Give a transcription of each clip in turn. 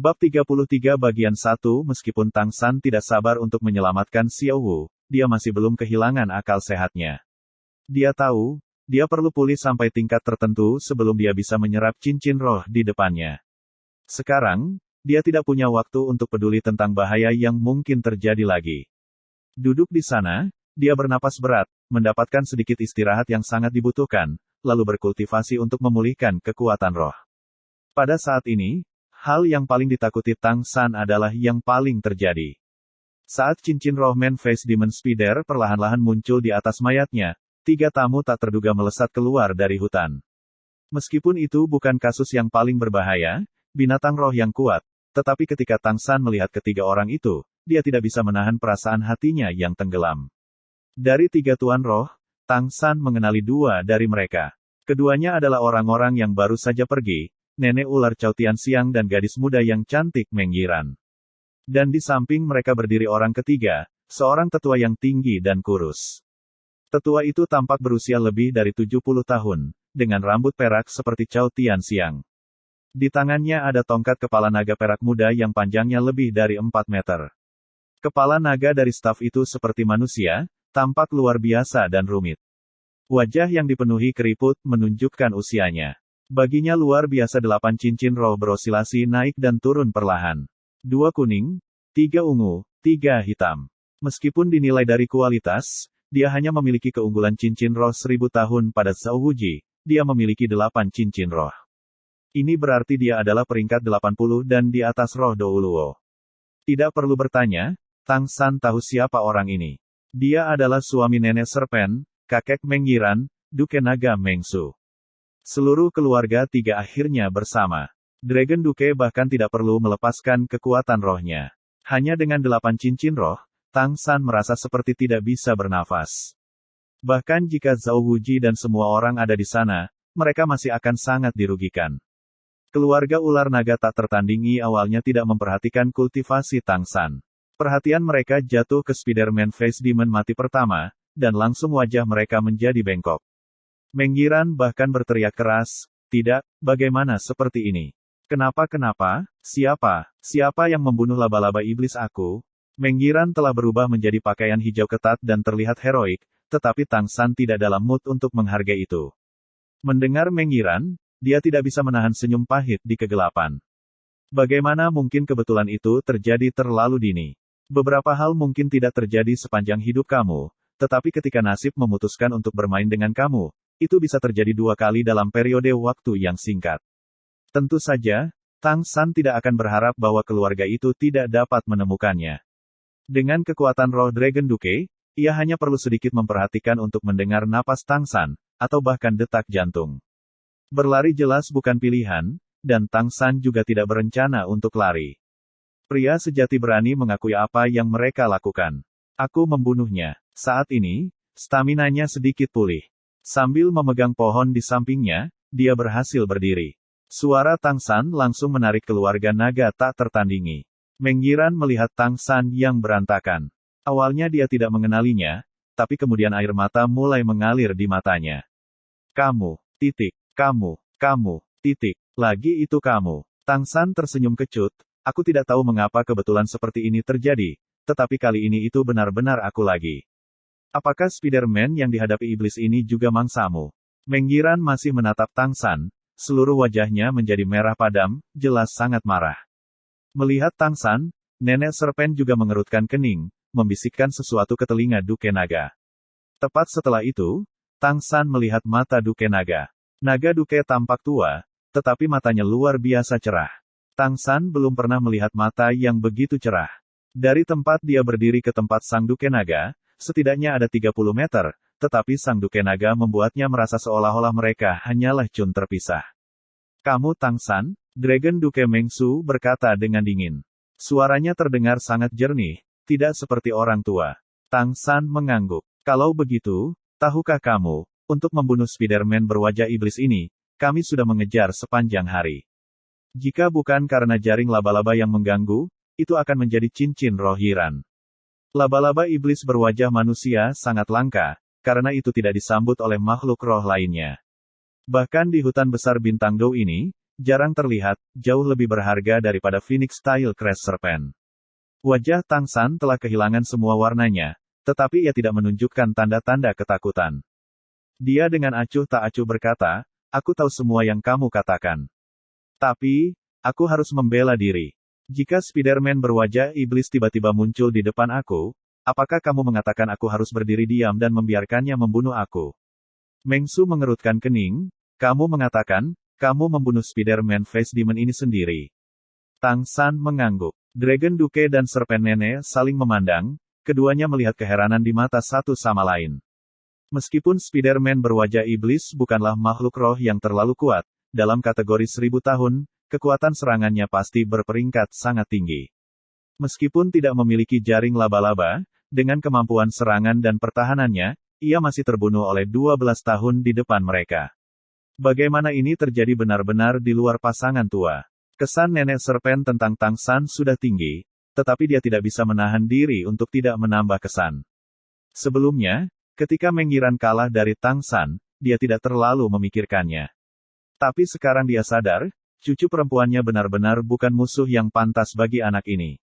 Bab 33 bagian 1 Meskipun Tang San tidak sabar untuk menyelamatkan Xiao Wu, dia masih belum kehilangan akal sehatnya. Dia tahu, dia perlu pulih sampai tingkat tertentu sebelum dia bisa menyerap cincin roh di depannya. Sekarang, dia tidak punya waktu untuk peduli tentang bahaya yang mungkin terjadi lagi. Duduk di sana, dia bernapas berat, mendapatkan sedikit istirahat yang sangat dibutuhkan, lalu berkultivasi untuk memulihkan kekuatan roh. Pada saat ini, hal yang paling ditakuti Tang San adalah yang paling terjadi. Saat cincin roh Man-Face Demon Spider perlahan-lahan muncul di atas mayatnya, 3 tamu tak terduga melesat keluar dari hutan. Meskipun itu bukan kasus yang paling berbahaya, binatang roh yang kuat, tetapi ketika Tang San melihat ketiga orang itu, dia tidak bisa menahan perasaan hatinya yang tenggelam. Dari 3 tuan roh, Tang San mengenali 2 dari mereka. Keduanya adalah orang-orang yang baru saja pergi, nenek ular Cao Tianxiang dan gadis muda yang cantik Meng Yiran. Dan di samping mereka berdiri orang ketiga, seorang tetua yang tinggi dan kurus. Tetua itu tampak berusia lebih dari 70 tahun, dengan rambut perak seperti Cao Tianxiang. Di tangannya ada tongkat kepala naga perak muda yang panjangnya lebih dari 4 meter. Kepala naga dari staf itu seperti manusia, tampak luar biasa dan rumit. Wajah yang dipenuhi keriput menunjukkan usianya. Baginya luar biasa 8 cincin roh berosilasi naik dan turun perlahan. 2 kuning, 3 ungu, 3 hitam. Meskipun dinilai dari kualitas, dia hanya memiliki keunggulan cincin roh 1000 tahun pada Zhao Wuji, dia memiliki 8 cincin roh. Ini berarti dia adalah peringkat 80 dan di atas roh Douluo. Tidak perlu bertanya, Tang San tahu siapa orang ini. Dia adalah suami nenek serpen, kakek Meng Yiran, Duke Naga Meng Su. Seluruh keluarga 3 akhirnya bersama. Dragon Duke bahkan tidak perlu melepaskan kekuatan rohnya. Hanya dengan 8 cincin roh, Tang San merasa seperti tidak bisa bernafas. Bahkan jika Zhao Wuji dan semua orang ada di sana, mereka masih akan sangat dirugikan. Keluarga ular naga tak tertandingi awalnya tidak memperhatikan kultivasi Tang San. Perhatian mereka jatuh ke Spider-Man Face Demon mati pertama, dan langsung wajah mereka menjadi bengkok. Meng Yiran bahkan berteriak keras, "Tidak, bagaimana seperti ini? Kenapa? Siapa yang membunuh laba-laba iblis aku?" Meng Yiran telah berubah menjadi pakaian hijau ketat dan terlihat heroik, tetapi Tang San tidak dalam mood untuk menghargai itu. Mendengar Meng Yiran, dia tidak bisa menahan senyum pahit di kegelapan. Bagaimana mungkin kebetulan itu terjadi terlalu dini? Beberapa hal mungkin tidak terjadi sepanjang hidup kamu, tetapi ketika nasib memutuskan untuk bermain dengan kamu, itu bisa terjadi 2 kali dalam periode waktu yang singkat. Tentu saja, Tang San tidak akan berharap bahwa keluarga itu tidak dapat menemukannya. Dengan kekuatan roh Dragon Duke, ia hanya perlu sedikit memperhatikan untuk mendengar napas Tang San, atau bahkan detak jantung. Berlari jelas bukan pilihan, dan Tang San juga tidak berencana untuk lari. Pria sejati berani mengakui apa yang mereka lakukan. Aku membunuhnya. Saat ini, staminanya sedikit pulih. Sambil memegang pohon di sampingnya, dia berhasil berdiri. Suara Tang San langsung menarik keluarga naga tak tertandingi. Meng Yiran melihat Tang San yang berantakan. Awalnya dia tidak mengenalinya, tapi kemudian air mata mulai mengalir di matanya. Kamu, lagi itu kamu. Tang San tersenyum kecut, aku tidak tahu mengapa kebetulan seperti ini terjadi, tetapi kali ini itu benar-benar aku lagi. Apakah Spider-Man yang dihadapi iblis ini juga mangsamu? Meng Yiran masih menatap Tang San, seluruh wajahnya menjadi merah padam, jelas sangat marah. Melihat Tang San, nenek serpen juga mengerutkan kening, membisikkan sesuatu ke telinga Duke Naga. Tepat setelah itu, Tang San melihat mata Duke Naga. Naga Duke tampak tua, tetapi matanya luar biasa cerah. Tang San belum pernah melihat mata yang begitu cerah. Dari tempat dia berdiri ke tempat sang Duke Naga, setidaknya ada 30 meter, tetapi sang Duke Naga membuatnya merasa seolah-olah mereka hanyalah cun terpisah. Kamu Tang San? Dragon Duke Meng Su berkata dengan dingin. Suaranya terdengar sangat jernih, tidak seperti orang tua. Tang San mengangguk. Kalau begitu, tahukah kamu, untuk membunuh Spider-Man berwajah iblis ini, kami sudah mengejar sepanjang hari. Jika bukan karena jaring laba-laba yang mengganggu, itu akan menjadi cincin roh Yiran. Laba-laba iblis berwajah manusia sangat langka, karena itu tidak disambut oleh makhluk roh lainnya. Bahkan di hutan besar Bintang Dou ini, jarang terlihat, jauh lebih berharga daripada Phoenix Style Crash Serpent. Wajah Tang San telah kehilangan semua warnanya, tetapi ia tidak menunjukkan tanda-tanda ketakutan. Dia dengan acuh tak acuh berkata, aku tahu semua yang kamu katakan. Tapi, aku harus membela diri. Jika Spider-Man berwajah iblis tiba-tiba muncul di depan aku, apakah kamu mengatakan aku harus berdiri diam dan membiarkannya membunuh aku? Meng Su mengerutkan kening, kamu mengatakan, kamu membunuh Spider-Man Face Demon ini sendiri. Tang San mengangguk. Dragon Duke dan Serpent Nenek saling memandang, keduanya melihat keheranan di mata satu sama lain. Meskipun Spider-Man berwajah iblis bukanlah makhluk roh yang terlalu kuat, dalam kategori 1000 tahun, kekuatan serangannya pasti berperingkat sangat tinggi. Meskipun tidak memiliki jaring laba-laba, dengan kemampuan serangan dan pertahanannya, ia masih terbunuh oleh 12 tahun di depan mereka. Bagaimana ini terjadi benar-benar di luar pasangan tua. Kesan Nenek Serpen tentang Tang San sudah tinggi, tetapi dia tidak bisa menahan diri untuk tidak menambah kesan. Sebelumnya, ketika Meng Yiran kalah dari Tang San, dia tidak terlalu memikirkannya. Tapi sekarang dia sadar, cucu perempuannya benar-benar bukan musuh yang pantas bagi anak ini.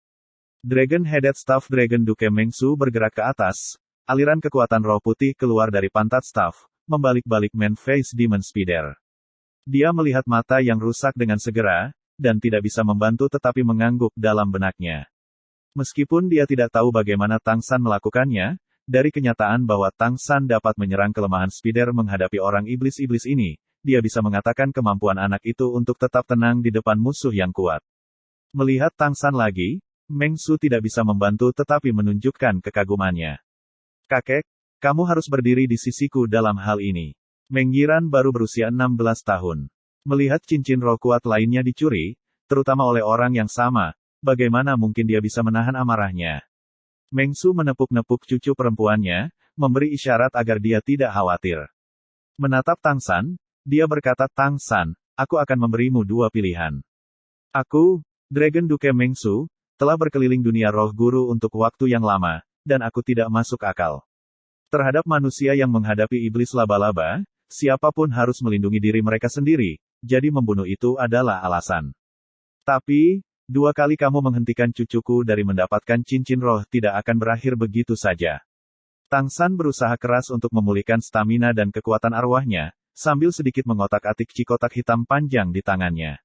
Dragon-headed Staff Dragon Duke Meng Su bergerak ke atas, aliran kekuatan roh putih keluar dari pantat staff, membalik-balik Man Face Demon Spider. Dia melihat mata yang rusak dengan segera, dan tidak bisa membantu tetapi mengangguk dalam benaknya. Meskipun dia tidak tahu bagaimana Tang San melakukannya, dari kenyataan bahwa Tang San dapat menyerang kelemahan Spider menghadapi orang iblis-iblis ini, dia bisa mengatakan kemampuan anak itu untuk tetap tenang di depan musuh yang kuat. Melihat Tang San lagi, Meng Su tidak bisa membantu tetapi menunjukkan kekagumannya. Kakek, kamu harus berdiri di sisiku dalam hal ini. Meng Yiran baru berusia 16 tahun. Melihat cincin roh kuat lainnya dicuri, terutama oleh orang yang sama, bagaimana mungkin dia bisa menahan amarahnya? Meng Su menepuk-nepuk cucu perempuannya, memberi isyarat agar dia tidak khawatir. Menatap Tang San, dia berkata, Tang San, aku akan memberimu dua pilihan. Aku, Dragon Duke Meng Su, telah berkeliling dunia roh guru untuk waktu yang lama, dan aku tidak masuk akal. Terhadap manusia yang menghadapi iblis laba-laba, siapapun harus melindungi diri mereka sendiri, jadi membunuh itu adalah alasan. Tapi, 2 kali kamu menghentikan cucuku dari mendapatkan cincin roh tidak akan berakhir begitu saja. Tang San berusaha keras untuk memulihkan stamina dan kekuatan arwahnya, sambil sedikit mengotak-atik cikotak hitam panjang di tangannya.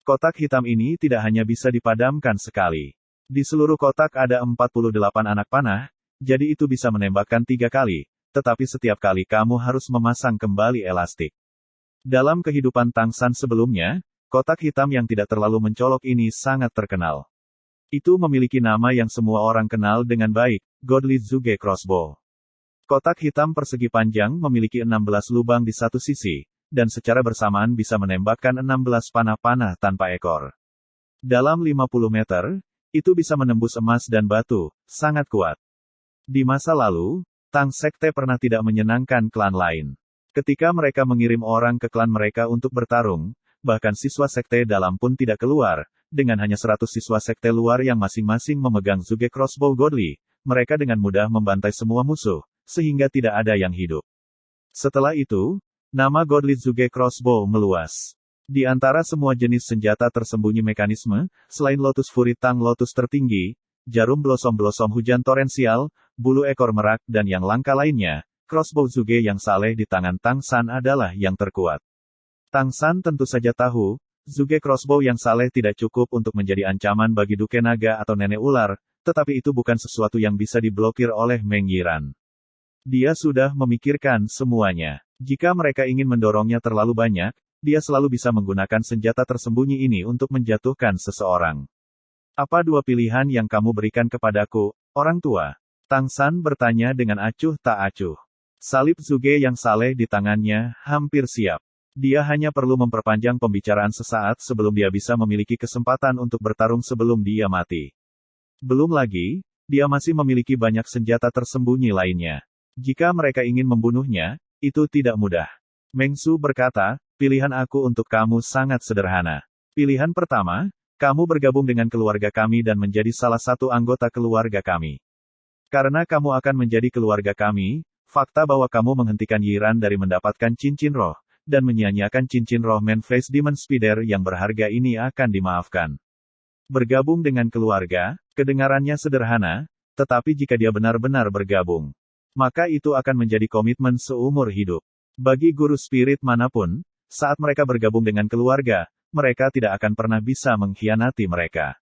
Kotak hitam ini tidak hanya bisa dipadamkan sekali. Di seluruh kotak ada 48 anak panah, jadi itu bisa menembakkan 3 kali, tetapi setiap kali kamu harus memasang kembali elastik. Dalam kehidupan Tang San sebelumnya, kotak hitam yang tidak terlalu mencolok ini sangat terkenal. Itu memiliki nama yang semua orang kenal dengan baik, Godly Zuge Crossbow. Kotak hitam persegi panjang memiliki 16 lubang di satu sisi, dan secara bersamaan bisa menembakkan 16 panah-panah tanpa ekor. Dalam 50 meter, itu bisa menembus emas dan batu, sangat kuat. Di masa lalu, Tang Sekte pernah tidak menyenangkan klan lain. Ketika mereka mengirim orang ke klan mereka untuk bertarung, bahkan siswa sekte dalam pun tidak keluar, dengan hanya 100 siswa sekte luar yang masing-masing memegang Zuge Crossbow Godly, mereka dengan mudah membantai semua musuh, sehingga tidak ada yang hidup. Setelah itu, nama Godly Zuge Crossbow meluas. Di antara semua jenis senjata tersembunyi mekanisme, selain Lotus Fury Tang Lotus tertinggi, jarum blossom hujan torensial, bulu ekor merak dan yang langka lainnya, crossbow Zuge yang saleh di tangan Tang San adalah yang terkuat. Tang San tentu saja tahu, Zuge Crossbow yang saleh tidak cukup untuk menjadi ancaman bagi Duke Naga atau Nenek Ular, tetapi itu bukan sesuatu yang bisa diblokir oleh Meng Yiran. Dia sudah memikirkan semuanya. Jika mereka ingin mendorongnya terlalu banyak, dia selalu bisa menggunakan senjata tersembunyi ini untuk menjatuhkan seseorang. Apa 2 pilihan yang kamu berikan kepadaku, orang tua? Tang San bertanya dengan acuh tak acuh. Salib Zuge yang saleh di tangannya, hampir siap. Dia hanya perlu memperpanjang pembicaraan sesaat sebelum dia bisa memiliki kesempatan untuk bertarung sebelum dia mati. Belum lagi, dia masih memiliki banyak senjata tersembunyi lainnya. Jika mereka ingin membunuhnya, itu tidak mudah. Meng Su berkata, pilihan aku untuk kamu sangat sederhana. Pilihan pertama, kamu bergabung dengan keluarga kami dan menjadi salah satu anggota keluarga kami. Karena kamu akan menjadi keluarga kami, fakta bahwa kamu menghentikan Yiran dari mendapatkan cincin roh, dan menyia-nyiakan cincin roh Man-Face Demon Spider yang berharga ini akan dimaafkan. Bergabung dengan keluarga, kedengarannya sederhana, tetapi jika dia benar-benar bergabung, maka itu akan menjadi komitmen seumur hidup. Bagi guru spirit manapun, saat mereka bergabung dengan keluarga, mereka tidak akan pernah bisa mengkhianati mereka.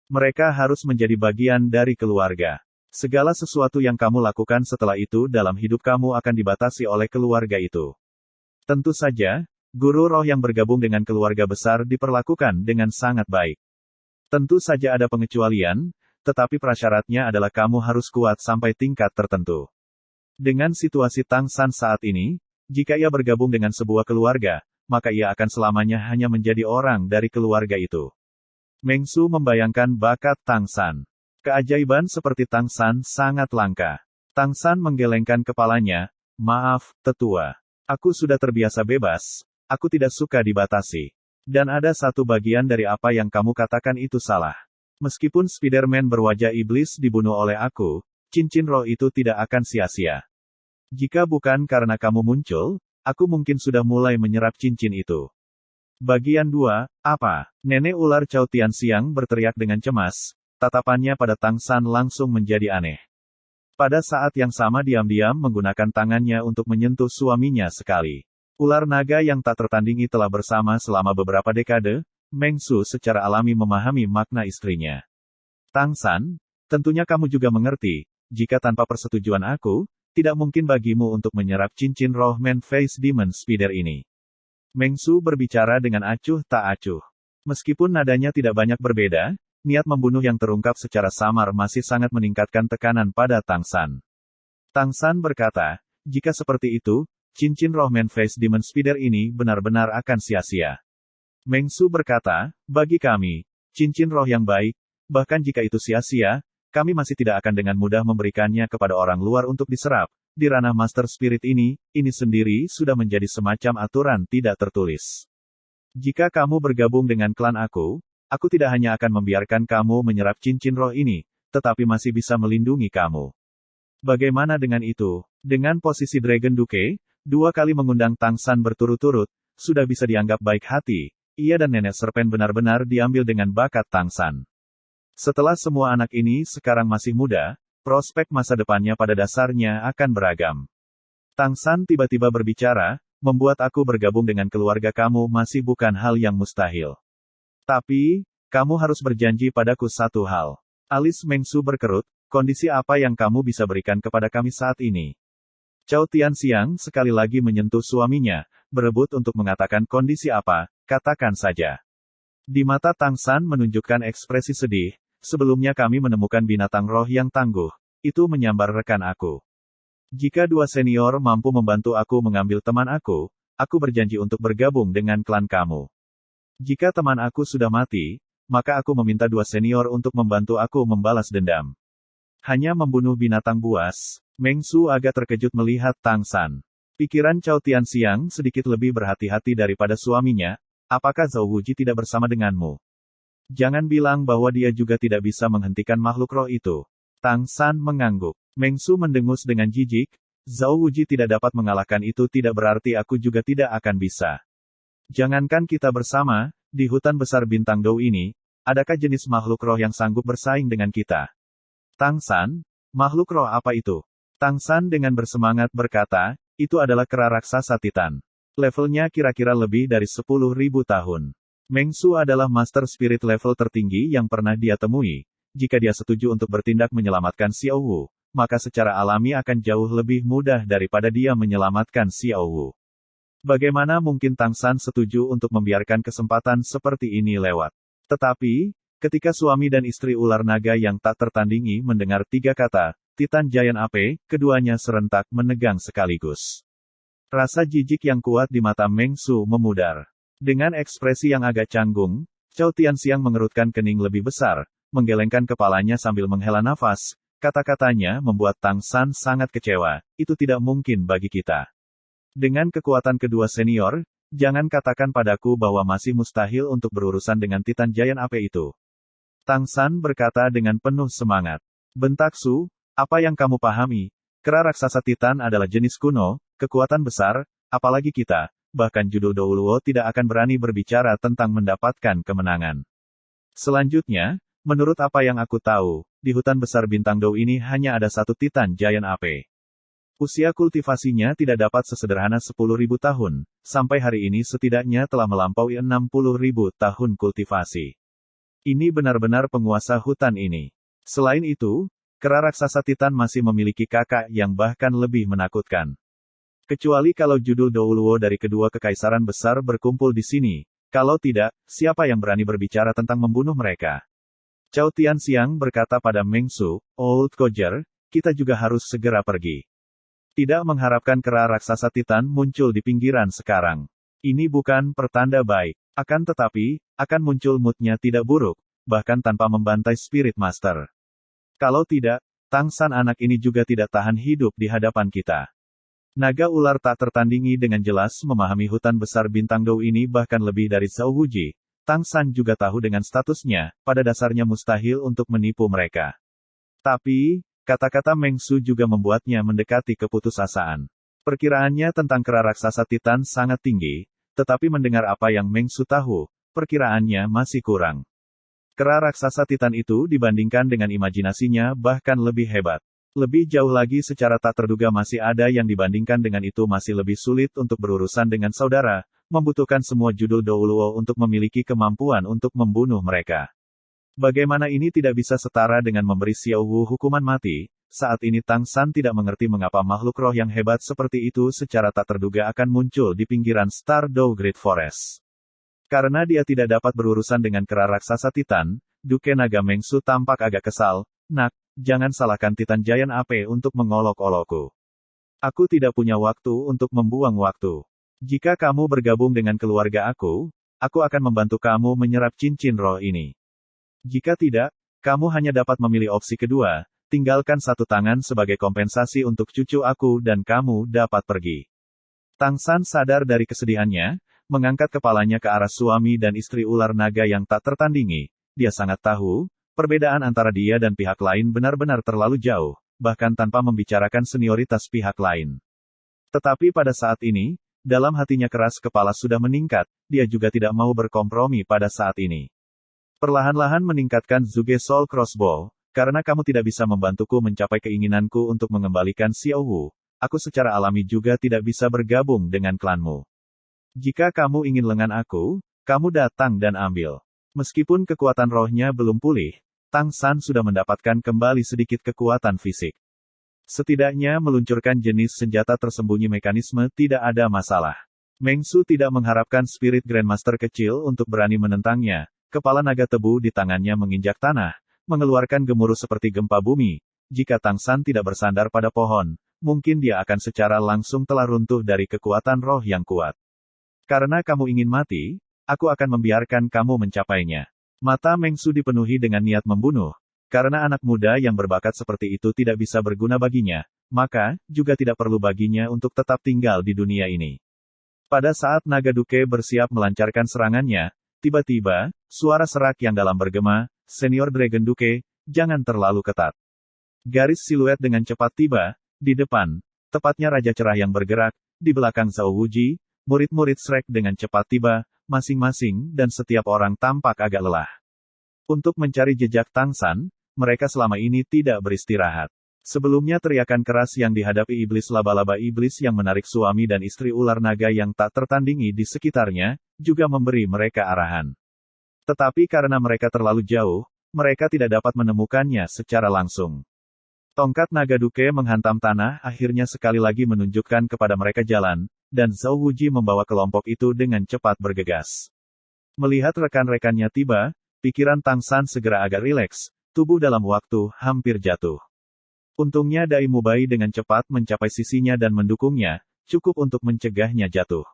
Mereka harus menjadi bagian dari keluarga. Segala sesuatu yang kamu lakukan setelah itu dalam hidup kamu akan dibatasi oleh keluarga itu. Tentu saja, guru roh yang bergabung dengan keluarga besar diperlakukan dengan sangat baik. Tentu saja ada pengecualian, tetapi prasyaratnya adalah kamu harus kuat sampai tingkat tertentu. Dengan situasi Tang San saat ini, jika ia bergabung dengan sebuah keluarga, maka ia akan selamanya hanya menjadi orang dari keluarga itu. Meng Su membayangkan bakat Tang San. Keajaiban seperti Tang San sangat langka. Tang San menggelengkan kepalanya, "Maaf, tetua. Aku sudah terbiasa bebas. Aku tidak suka dibatasi. Dan ada satu bagian dari apa yang kamu katakan itu salah. Meskipun Spider-Man berwajah iblis dibunuh oleh aku, cincin roh itu tidak akan sia-sia. Jika bukan karena kamu muncul, aku mungkin sudah mulai menyerap cincin itu." Bagian 2, apa? Nenek ular Cao Tianxiang berteriak dengan cemas, tatapannya pada Tang San langsung menjadi aneh. Pada saat yang sama diam-diam menggunakan tangannya untuk menyentuh suaminya sekali. Ular naga yang tak tertandingi telah bersama selama beberapa dekade, Meng Su secara alami memahami makna istrinya. Tang San, tentunya kamu juga mengerti, jika tanpa persetujuan aku, tidak mungkin bagimu untuk menyerap cincin roh Man-Face Demon Spider ini. Meng Su berbicara dengan acuh tak acuh. Meskipun nadanya tidak banyak berbeda, niat membunuh yang terungkap secara samar masih sangat meningkatkan tekanan pada Tang San. Tang San berkata, jika seperti itu, cincin roh Man-Face Demon Spider ini benar-benar akan sia-sia. Meng Su berkata, bagi kami, cincin roh yang baik, bahkan jika itu sia-sia, kami masih tidak akan dengan mudah memberikannya kepada orang luar untuk diserap. Di ranah Master Spirit ini sendiri sudah menjadi semacam aturan tidak tertulis. Jika kamu bergabung dengan klan aku tidak hanya akan membiarkan kamu menyerap cincin roh ini, tetapi masih bisa melindungi kamu. Bagaimana dengan itu? Dengan posisi Dragon Duke, 2 kali mengundang Tang San berturut-turut, sudah bisa dianggap baik hati. Ia dan Nenek Serpen benar-benar diambil dengan bakat Tang San. Setelah semua anak ini sekarang masih muda, prospek masa depannya pada dasarnya akan beragam. Tang San tiba-tiba berbicara, membuat aku bergabung dengan keluarga kamu masih bukan hal yang mustahil. Tapi, kamu harus berjanji padaku satu hal. Alis Meng Su berkerut, kondisi apa yang kamu bisa berikan kepada kami saat ini? Cao Tianxiang sekali lagi menyentuh suaminya, berebut untuk mengatakan kondisi apa, katakan saja. Di mata Tang San menunjukkan ekspresi sedih. Sebelumnya kami menemukan binatang roh yang tangguh. Itu menyambar rekan aku. Jika 2 senior mampu membantu aku mengambil teman aku berjanji untuk bergabung dengan klan kamu. Jika teman aku sudah mati, maka aku meminta 2 senior untuk membantu aku membalas dendam. Hanya membunuh binatang buas. Meng Su agak terkejut melihat Tang San. Pikiran Cao Tianxiang sedikit lebih berhati-hati daripada suaminya. Apakah Zhao Wuji tidak bersama denganmu? Jangan bilang bahwa dia juga tidak bisa menghentikan makhluk roh itu. Tang San mengangguk. Meng Su mendengus dengan jijik. Zhao Wuji tidak dapat mengalahkan itu tidak berarti aku juga tidak akan bisa. Jangankan kita bersama, di hutan besar bintang Dou ini, adakah jenis makhluk roh yang sanggup bersaing dengan kita? Tang San, makhluk roh apa itu? Tang San dengan bersemangat berkata, itu adalah kera raksasa Titan. Levelnya kira-kira lebih dari 10.000 tahun. Meng Su adalah Master Spirit level tertinggi yang pernah dia temui. Jika dia setuju untuk bertindak menyelamatkan Xiao Wu, maka secara alami akan jauh lebih mudah daripada dia menyelamatkan Xiao Wu. Bagaimana mungkin Tang San setuju untuk membiarkan kesempatan seperti ini lewat? Tetapi, ketika suami dan istri ular naga yang tak tertandingi mendengar 3 kata, Titan Giant Ape, keduanya serentak menegang sekaligus. Rasa jijik yang kuat di mata Meng Su memudar. Dengan ekspresi yang agak canggung, Cao Tianxiang mengerutkan kening lebih besar, menggelengkan kepalanya sambil menghela nafas. Kata-katanya membuat Tang San sangat kecewa. Itu tidak mungkin bagi kita. Dengan kekuatan kedua senior, jangan katakan padaku bahwa masih mustahil untuk berurusan dengan Titan Giant Ape itu. Tang San berkata dengan penuh semangat. Bentak Su, apa yang kamu pahami? Kera raksasa Titan adalah jenis kuno, kekuatan besar, apalagi kita, bahkan judul Douluo tidak akan berani berbicara tentang mendapatkan kemenangan. Selanjutnya, menurut apa yang aku tahu, di hutan besar bintang Dou ini hanya ada satu Titan Giant AP. Usia kultivasinya tidak dapat sesederhana 10.000 tahun, sampai hari ini setidaknya telah melampaui 60.000 tahun kultivasi. Ini benar-benar penguasa hutan ini. Selain itu, kera raksasa Titan masih memiliki kakak yang bahkan lebih menakutkan. Kecuali kalau judul Douluo dari kedua kekaisaran besar berkumpul di sini, kalau tidak, siapa yang berani berbicara tentang membunuh mereka? Cao Tianxiang berkata pada Meng Su, Old Kodger, kita juga harus segera pergi. Tidak mengharapkan kera raksasa Titan muncul di pinggiran sekarang. Ini bukan pertanda baik. Akan tetapi, akan muncul moodnya tidak buruk, bahkan tanpa membantai Spirit Master. Kalau tidak, Tang San anak ini juga tidak tahan hidup di hadapan kita. Naga ular tak tertandingi dengan jelas memahami hutan besar bintang Dou ini bahkan lebih dari Zhao Wuji. Tang San juga tahu dengan statusnya, pada dasarnya mustahil untuk menipu mereka. Tapi, kata-kata Meng Su juga membuatnya mendekati keputusasaan. Perkiraannya tentang kera raksasa Titan sangat tinggi, tetapi mendengar apa yang Meng Su tahu, perkiraannya masih kurang. Kera raksasa Titan itu dibandingkan dengan imajinasinya bahkan lebih hebat. Lebih jauh lagi secara tak terduga masih ada yang dibandingkan dengan itu masih lebih sulit untuk berurusan dengan saudara, membutuhkan semua judul Douluo untuk memiliki kemampuan untuk membunuh mereka. Bagaimana ini tidak bisa setara dengan memberi Xiao Wu hukuman mati? Saat ini Tang San tidak mengerti mengapa makhluk roh yang hebat seperti itu secara tak terduga akan muncul di pinggiran Star Dou Great Forest. Karena dia tidak dapat berurusan dengan kera raksasa Titan, Duke Naga Meng Su tampak agak kesal. Nak, jangan salahkan Titan Giant AP untuk mengolok-olokku. Aku tidak punya waktu untuk membuang waktu. Jika kamu bergabung dengan keluarga aku akan membantu kamu menyerap cincin roh ini. Jika tidak, kamu hanya dapat memilih opsi kedua, tinggalkan satu tangan sebagai kompensasi untuk cucu aku dan kamu dapat pergi. Tang San sadar dari kesedihannya, mengangkat kepalanya ke arah suami dan istri ular naga yang tak tertandingi. Dia sangat tahu, perbedaan antara dia dan pihak lain benar-benar terlalu jauh, bahkan tanpa membicarakan senioritas pihak lain. Tetapi pada saat ini, dalam hatinya keras kepala sudah meningkat, dia juga tidak mau berkompromi pada saat ini. Perlahan-lahan meningkatkan Zuge Soul Crossbow, karena kamu tidak bisa membantuku mencapai keinginanku untuk mengembalikan Xiao Wu, aku secara alami juga tidak bisa bergabung dengan klanmu. Jika kamu ingin lengan aku, kamu datang dan ambil. Meskipun kekuatan rohnya belum pulih, Tang San sudah mendapatkan kembali sedikit kekuatan fisik. Setidaknya meluncurkan jenis senjata tersembunyi mekanisme tidak ada masalah. Meng Su tidak mengharapkan Spirit Grandmaster kecil untuk berani menentangnya. Kepala naga tebu di tangannya menginjak tanah, mengeluarkan gemuruh seperti gempa bumi. Jika Tang San tidak bersandar pada pohon, mungkin dia akan secara langsung telah runtuh dari kekuatan roh yang kuat. Karena kamu ingin mati, aku akan membiarkan kamu mencapainya. Mata Meng Su dipenuhi dengan niat membunuh. Karena anak muda yang berbakat seperti itu tidak bisa berguna baginya, maka, juga tidak perlu baginya untuk tetap tinggal di dunia ini. Pada saat naga Duke bersiap melancarkan serangannya, tiba-tiba, suara serak yang dalam bergema, Senior Dragon Duke, jangan terlalu ketat. Garis siluet dengan cepat tiba, di depan, tepatnya Raja Cerah yang bergerak, di belakang Zhao Wuji, murid-murid Shrek dengan cepat tiba, masing-masing, dan setiap orang tampak agak lelah. Untuk mencari jejak Tang San, mereka selama ini tidak beristirahat. Sebelumnya teriakan keras yang dihadapi iblis laba-laba iblis yang menarik suami dan istri ular naga yang tak tertandingi di sekitarnya, juga memberi mereka arahan. Tetapi karena mereka terlalu jauh, mereka tidak dapat menemukannya secara langsung. Tongkat naga Duke menghantam tanah akhirnya sekali lagi menunjukkan kepada mereka jalan, dan Zhao Wuji membawa kelompok itu dengan cepat bergegas. Melihat rekan-rekannya tiba, pikiran Tang San segera agak rileks, tubuh dalam waktu hampir jatuh. Untungnya Dai Mubai dengan cepat mencapai sisinya dan mendukungnya, cukup untuk mencegahnya jatuh.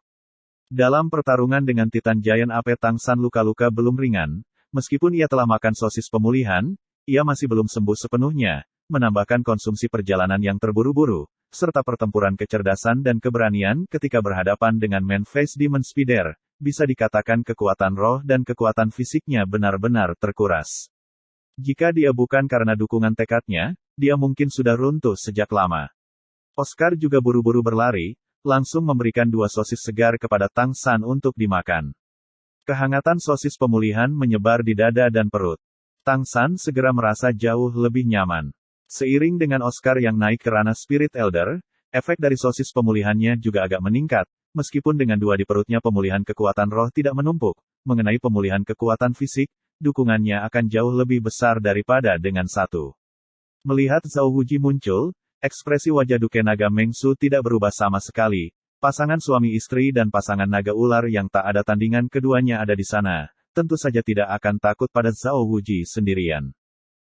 Dalam pertarungan dengan Titan Giant AP Tang San luka-luka belum ringan, meskipun ia telah makan sosis pemulihan, ia masih belum sembuh sepenuhnya, menambahkan konsumsi perjalanan yang terburu-buru, serta pertempuran kecerdasan dan keberanian ketika berhadapan dengan Man-Face Demon Spider, bisa dikatakan kekuatan roh dan kekuatan fisiknya benar-benar terkuras. Jika dia bukan karena dukungan tekadnya, dia mungkin sudah runtuh sejak lama. Oscar juga buru-buru berlari, langsung memberikan 2 sosis segar kepada Tang San untuk dimakan. Kehangatan sosis pemulihan menyebar di dada dan perut. Tang San segera merasa jauh lebih nyaman. Seiring dengan Oscar yang naik ke ranah Spirit Elder, efek dari sosis pemulihannya juga agak meningkat, meskipun dengan 2 di perutnya pemulihan kekuatan roh tidak menumpuk. Mengenai pemulihan kekuatan fisik, dukungannya akan jauh lebih besar daripada dengan 1. Melihat Zhao Wuji muncul, ekspresi wajah Duke Naga Mengsu tidak berubah sama sekali. Pasangan suami istri dan pasangan naga ular yang tak ada tandingan keduanya ada di sana, tentu saja tidak akan takut pada Zhao Wuji sendirian.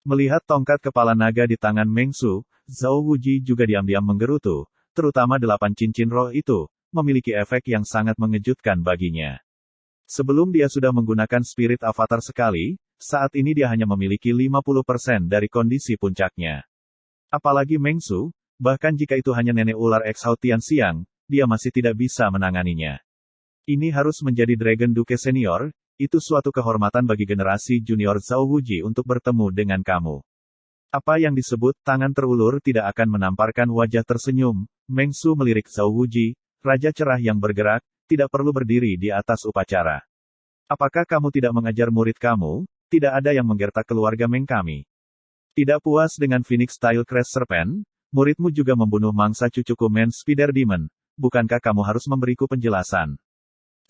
Melihat tongkat kepala naga di tangan Mengsu, Zhao Wuji juga diam-diam menggerutu, terutama 8 cincin roh itu, memiliki efek yang sangat mengejutkan baginya. Sebelum dia sudah menggunakan spirit avatar sekali, saat ini dia hanya memiliki 50% dari kondisi puncaknya. Apalagi Mengsu, bahkan jika itu hanya nenek ular Exhao Tianxiang, dia masih tidak bisa menanganinya. Ini harus menjadi Dragon Duke Senior, itu suatu kehormatan bagi generasi junior Zhao Wuji untuk bertemu dengan kamu. Apa yang disebut tangan terulur tidak akan menamparkan wajah tersenyum. Mengsu melirik Zhao Wuji, raja cerah yang bergerak, tidak perlu berdiri di atas upacara. Apakah kamu tidak mengajar murid kamu? Tidak ada yang menggertak keluarga Meng kami. Tidak puas dengan Phoenix Style Crash Serpent, muridmu juga membunuh mangsa cucuku Man Spider Demon. Bukankah kamu harus memberiku penjelasan?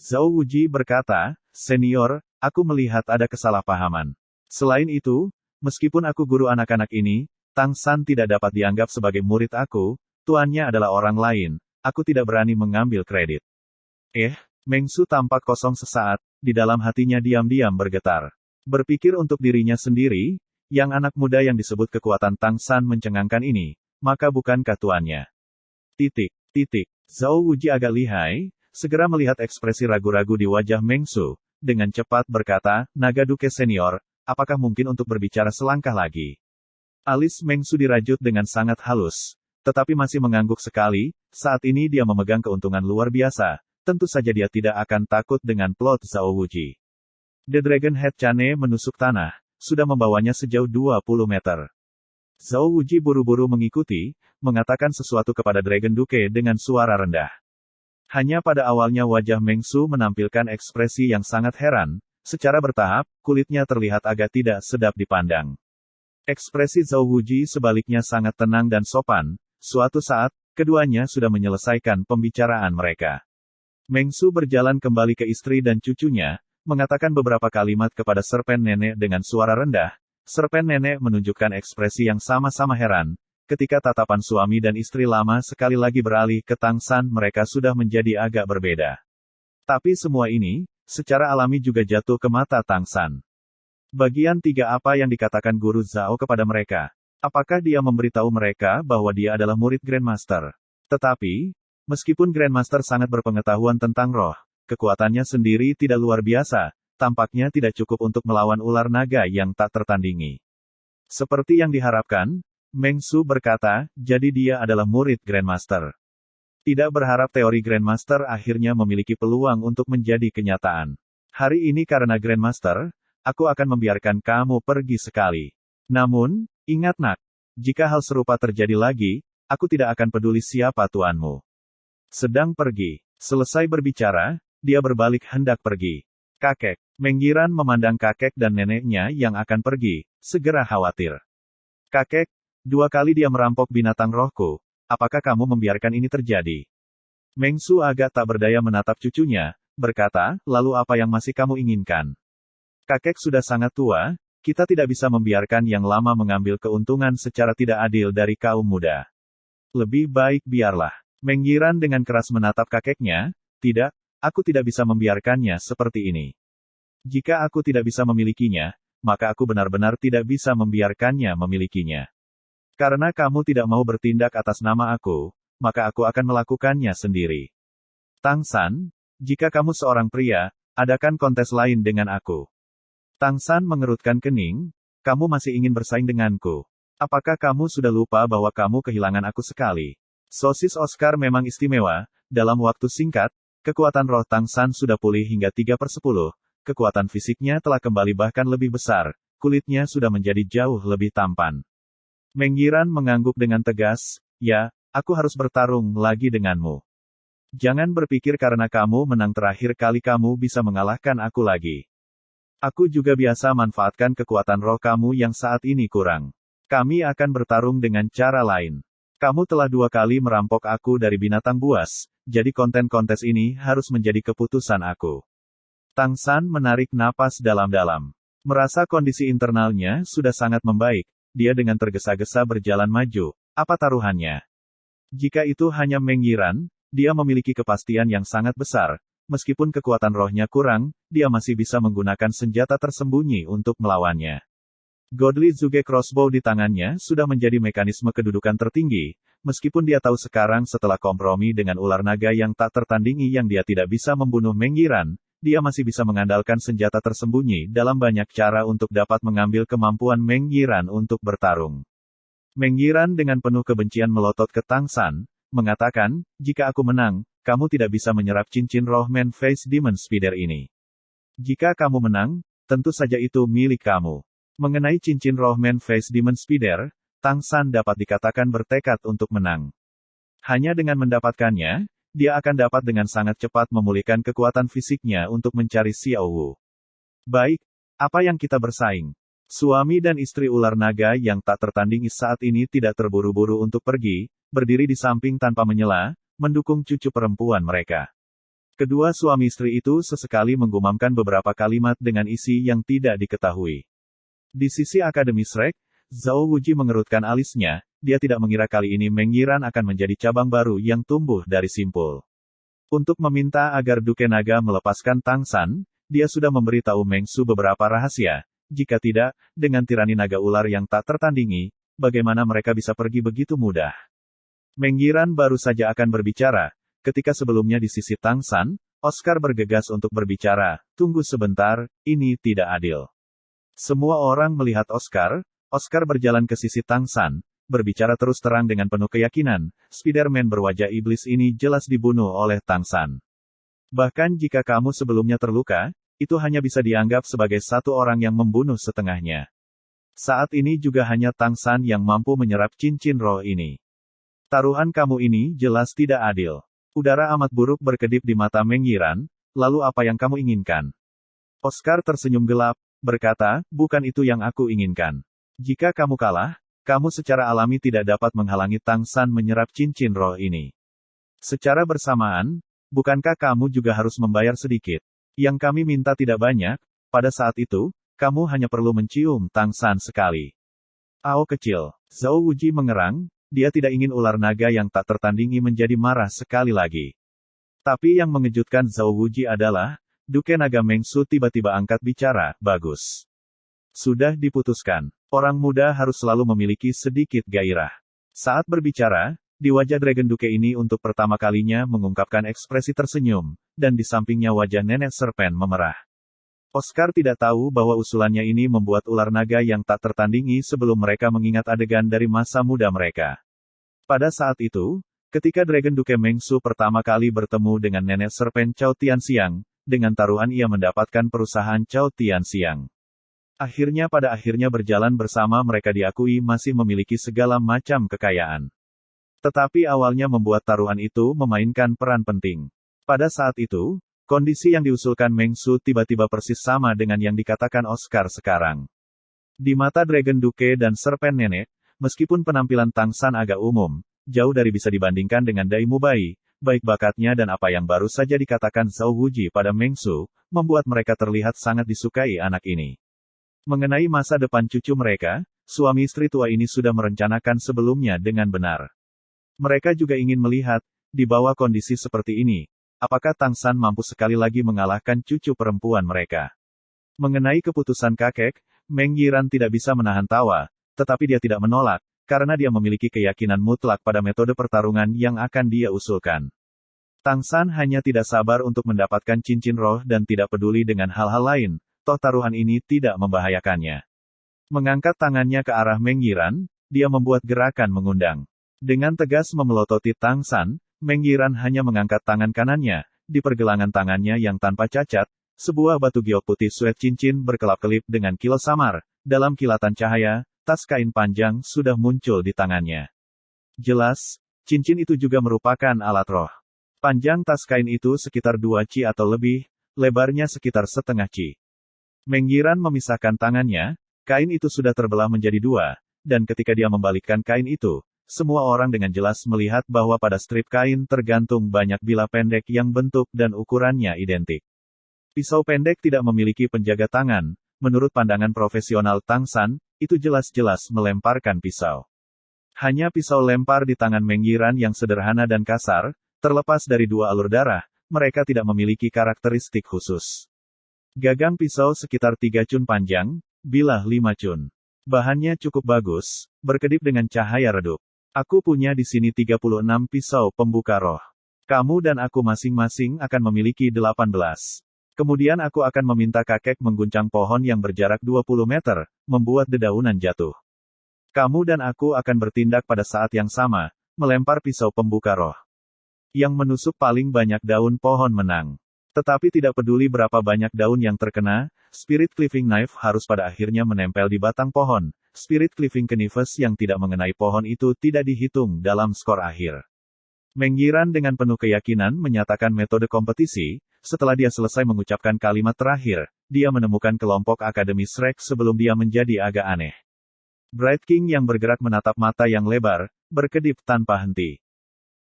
Zhao Wuji berkata, Senior, aku melihat ada kesalahpahaman. Selain itu, meskipun aku guru anak-anak ini, Tang San tidak dapat dianggap sebagai murid aku, tuannya adalah orang lain, aku tidak berani mengambil kredit. Mengsu tampak kosong sesaat, di dalam hatinya diam-diam bergetar. Berpikir untuk dirinya sendiri, yang anak muda yang disebut kekuatan Tang San mencengangkan ini, maka bukankah tuannya? Zhao Wuji agak lihai, segera melihat ekspresi ragu-ragu di wajah Mengsu, dengan cepat berkata, Naga Duke Senior, apakah mungkin untuk berbicara selangkah lagi? Alis Mengsu dirajut dengan sangat halus, tetapi masih mengangguk sekali, saat ini dia memegang keuntungan luar biasa. Tentu saja dia tidak akan takut dengan plot Zhao Wuji. The Dragon Head Chane menusuk tanah, sudah membawanya sejauh 20 meter. Zhao Wuji buru-buru mengikuti, mengatakan sesuatu kepada Dragon Duke dengan suara rendah. Hanya pada awalnya wajah Mengsu menampilkan ekspresi yang sangat heran, secara bertahap, kulitnya terlihat agak tidak sedap dipandang. Ekspresi Zhao Wuji sebaliknya sangat tenang dan sopan, suatu saat, keduanya sudah menyelesaikan pembicaraan mereka. Mengsu berjalan kembali ke istri dan cucunya, mengatakan beberapa kalimat kepada Serpen Nenek dengan suara rendah. Serpen Nenek menunjukkan ekspresi yang sama-sama heran, ketika tatapan suami dan istri lama sekali lagi beralih ke Tang San mereka sudah menjadi agak berbeda. Tapi semua ini, secara alami juga jatuh ke mata Tang San. Bagian 3 apa yang dikatakan Guru Zhao kepada mereka? Apakah dia memberitahu mereka bahwa dia adalah murid Grandmaster? Tetapi, meskipun Grandmaster sangat berpengetahuan tentang roh, kekuatannya sendiri tidak luar biasa, tampaknya tidak cukup untuk melawan ular naga yang tak tertandingi. Seperti yang diharapkan, Mengsu berkata, jadi dia adalah murid Grandmaster. Tidak berharap teori Grandmaster akhirnya memiliki peluang untuk menjadi kenyataan. Hari ini karena Grandmaster, aku akan membiarkan kamu pergi sekali. Namun, ingat nak, jika hal serupa terjadi lagi, aku tidak akan peduli siapa tuanmu. Sedang pergi. Selesai berbicara, dia berbalik hendak pergi. Kakek. Menggiran memandang kakek dan neneknya yang akan pergi, segera khawatir. Kakek, 2 kali dia merampok binatang rohku, apakah kamu membiarkan ini terjadi? Mengsu agak tak berdaya menatap cucunya, berkata, lalu apa yang masih kamu inginkan? Kakek sudah sangat tua, kita tidak bisa membiarkan yang lama mengambil keuntungan secara tidak adil dari kaum muda. Lebih baik biarlah. Menggiran dengan keras menatap kakeknya, tidak, aku tidak bisa membiarkannya seperti ini. Jika aku tidak bisa memilikinya, maka aku benar-benar tidak bisa membiarkannya memilikinya. Karena kamu tidak mau bertindak atas nama aku, maka aku akan melakukannya sendiri. Tang San, jika kamu seorang pria, adakan kontes lain dengan aku. Tang San mengerutkan kening, kamu masih ingin bersaing denganku. Apakah kamu sudah lupa bahwa kamu kehilangan aku sekali? Sosis Oscar memang istimewa, dalam waktu singkat, kekuatan roh Tang San sudah pulih hingga 3/10, kekuatan fisiknya telah kembali bahkan lebih besar, kulitnya sudah menjadi jauh lebih tampan. Menggiran mengangguk dengan tegas, ya, aku harus bertarung lagi denganmu. Jangan berpikir karena kamu menang terakhir kali kamu bisa mengalahkan aku lagi. Aku juga biasa manfaatkan kekuatan roh kamu yang saat ini kurang. Kami akan bertarung dengan cara lain. Kamu telah 2 kali merampok aku dari binatang buas, jadi konten kontes ini harus menjadi keputusan aku. Tang San menarik napas dalam-dalam. Merasa kondisi internalnya sudah sangat membaik, dia dengan tergesa-gesa berjalan maju. Apa taruhannya? Jika itu hanya Meng Yiran, dia memiliki kepastian yang sangat besar. Meskipun kekuatan rohnya kurang, dia masih bisa menggunakan senjata tersembunyi untuk melawannya. Godly Zuge Crossbow di tangannya sudah menjadi mekanisme kedudukan tertinggi, meskipun dia tahu sekarang setelah kompromi dengan ular naga yang tak tertandingi yang dia tidak bisa membunuh Meng Yiran, dia masih bisa mengandalkan senjata tersembunyi dalam banyak cara untuk dapat mengambil kemampuan Meng Yiran untuk bertarung. Meng Yiran dengan penuh kebencian melotot ke Tang San, mengatakan, jika aku menang, kamu tidak bisa menyerap cincin roh Man Face Demon Spider ini. Jika kamu menang, tentu saja itu milik kamu. Mengenai cincin roh Man Face Demon Spider, Tang San dapat dikatakan bertekad untuk menang. Hanya dengan mendapatkannya, dia akan dapat dengan sangat cepat memulihkan kekuatan fisiknya untuk mencari Xiao Wu. Baik, apa yang kita bersaing? Suami dan istri ular naga yang tak tertandingi saat ini tidak terburu-buru untuk pergi, berdiri di samping tanpa menyela, mendukung cucu perempuan mereka. Kedua suami istri itu sesekali menggumamkan beberapa kalimat dengan isi yang tidak diketahui. Di sisi Akademi Shrek, Zhao Wuji mengerutkan alisnya, dia tidak mengira kali ini Meng Yiran akan menjadi cabang baru yang tumbuh dari simpul. Untuk meminta agar Duke Naga melepaskan Tang San, dia sudah memberitahu Meng Su beberapa rahasia. Jika tidak, dengan tirani naga ular yang tak tertandingi, bagaimana mereka bisa pergi begitu mudah? Meng Yiran baru saja akan berbicara, ketika sebelumnya di sisi Tang San, Oscar bergegas untuk berbicara, tunggu sebentar, ini tidak adil. Semua orang melihat Oscar berjalan ke sisi Tang San, berbicara terus terang dengan penuh keyakinan, Spider-Man berwajah iblis ini jelas dibunuh oleh Tang San. Bahkan jika kamu sebelumnya terluka, itu hanya bisa dianggap sebagai satu orang yang membunuh setengahnya. Saat ini juga hanya Tang San yang mampu menyerap cincin roh ini. Taruhan kamu ini jelas tidak adil. Udara amat buruk berkedip di mata Meng Yiran, lalu apa yang kamu inginkan? Oscar tersenyum gelap, berkata, bukan itu yang aku inginkan. Jika kamu kalah, kamu secara alami tidak dapat menghalangi Tang San menyerap cincin roh ini. Secara bersamaan, bukankah kamu juga harus membayar sedikit? Yang kami minta tidak banyak, pada saat itu, kamu hanya perlu mencium Tang San sekali. Ao kecil, Zhao Wuji mengerang, dia tidak ingin ular naga yang tak tertandingi menjadi marah sekali lagi. Tapi yang mengejutkan Zhao Wuji adalah, Duke Naga Meng Su tiba-tiba angkat bicara, bagus. Sudah diputuskan, orang muda harus selalu memiliki sedikit gairah. Saat berbicara, di wajah Dragon Duke ini untuk pertama kalinya mengungkapkan ekspresi tersenyum, dan di sampingnya wajah nenek serpen memerah. Oscar tidak tahu bahwa usulannya ini membuat ular naga yang tak tertandingi sebelum mereka mengingat adegan dari masa muda mereka. Pada saat itu, ketika Dragon Duke Meng Su pertama kali bertemu dengan nenek serpen Cao Tianxiang, dengan taruhan ia mendapatkan perusahaan Cao Tianxiang. Pada akhirnya berjalan bersama mereka diakui masih memiliki segala macam kekayaan. Tetapi awalnya membuat taruhan itu memainkan peran penting. Pada saat itu, kondisi yang diusulkan Meng Su tiba-tiba persis sama dengan yang dikatakan Oscar sekarang. Di mata Dragon Duke dan Serpen Nenek, meskipun penampilan Tang San agak umum, jauh dari bisa dibandingkan dengan Dai Mubai, baik bakatnya dan apa yang baru saja dikatakan Zhao Wuji pada Meng Su, membuat mereka terlihat sangat disukai anak ini. Mengenai masa depan cucu mereka, suami istri tua ini sudah merencanakan sebelumnya dengan benar. Mereka juga ingin melihat, di bawah kondisi seperti ini, apakah Tang San mampu sekali lagi mengalahkan cucu perempuan mereka. Mengenai keputusan kakek, Meng Yiran tidak bisa menahan tawa, tetapi dia tidak menolak, karena dia memiliki keyakinan mutlak pada metode pertarungan yang akan dia usulkan. Tang San hanya tidak sabar untuk mendapatkan cincin roh dan tidak peduli dengan hal-hal lain, toh taruhan ini tidak membahayakannya. Mengangkat tangannya ke arah Meng Yiran, dia membuat gerakan mengundang. Dengan tegas memelototi Tang San, Meng Yiran hanya mengangkat tangan kanannya, di pergelangan tangannya yang tanpa cacat, sebuah batu giok putih suet cincin berkelap-kelip dengan kilau samar, dalam kilatan cahaya, tas kain panjang sudah muncul di tangannya. Jelas, cincin itu juga merupakan alat roh. Panjang tas kain itu sekitar 2 ci atau lebih, lebarnya sekitar setengah ci. Meng Yiran memisahkan tangannya, kain itu sudah terbelah menjadi 2, dan ketika dia membalikkan kain itu, semua orang dengan jelas melihat bahwa pada strip kain tergantung banyak bilah pendek yang bentuk dan ukurannya identik. Pisau pendek tidak memiliki penjaga tangan, menurut pandangan profesional Tang San, itu jelas-jelas melemparkan pisau. Hanya pisau lempar di tangan Meng Yiran yang sederhana dan kasar, terlepas dari 2 alur darah, mereka tidak memiliki karakteristik khusus. Gagang pisau sekitar 3 cun panjang, bilah 5 cun. Bahannya cukup bagus, berkedip dengan cahaya redup. Aku punya di sini 36 pisau pembuka roh. Kamu dan aku masing-masing akan memiliki 18. Kemudian aku akan meminta kakek mengguncang pohon yang berjarak 20 meter, membuat dedaunan jatuh. Kamu dan aku akan bertindak pada saat yang sama, melempar pisau pembuka roh. Yang menusuk paling banyak daun pohon menang. Tetapi tidak peduli berapa banyak daun yang terkena, Spirit Cleaving Knife harus pada akhirnya menempel di batang pohon. Spirit Cleaving Knives yang tidak mengenai pohon itu tidak dihitung dalam skor akhir. Meng Yiran dengan penuh keyakinan menyatakan metode kompetisi. Setelah dia selesai mengucapkan kalimat terakhir, dia menemukan kelompok Akademi Shrek sebelum dia menjadi agak aneh. Bright King yang bergerak menatap mata yang lebar, berkedip tanpa henti.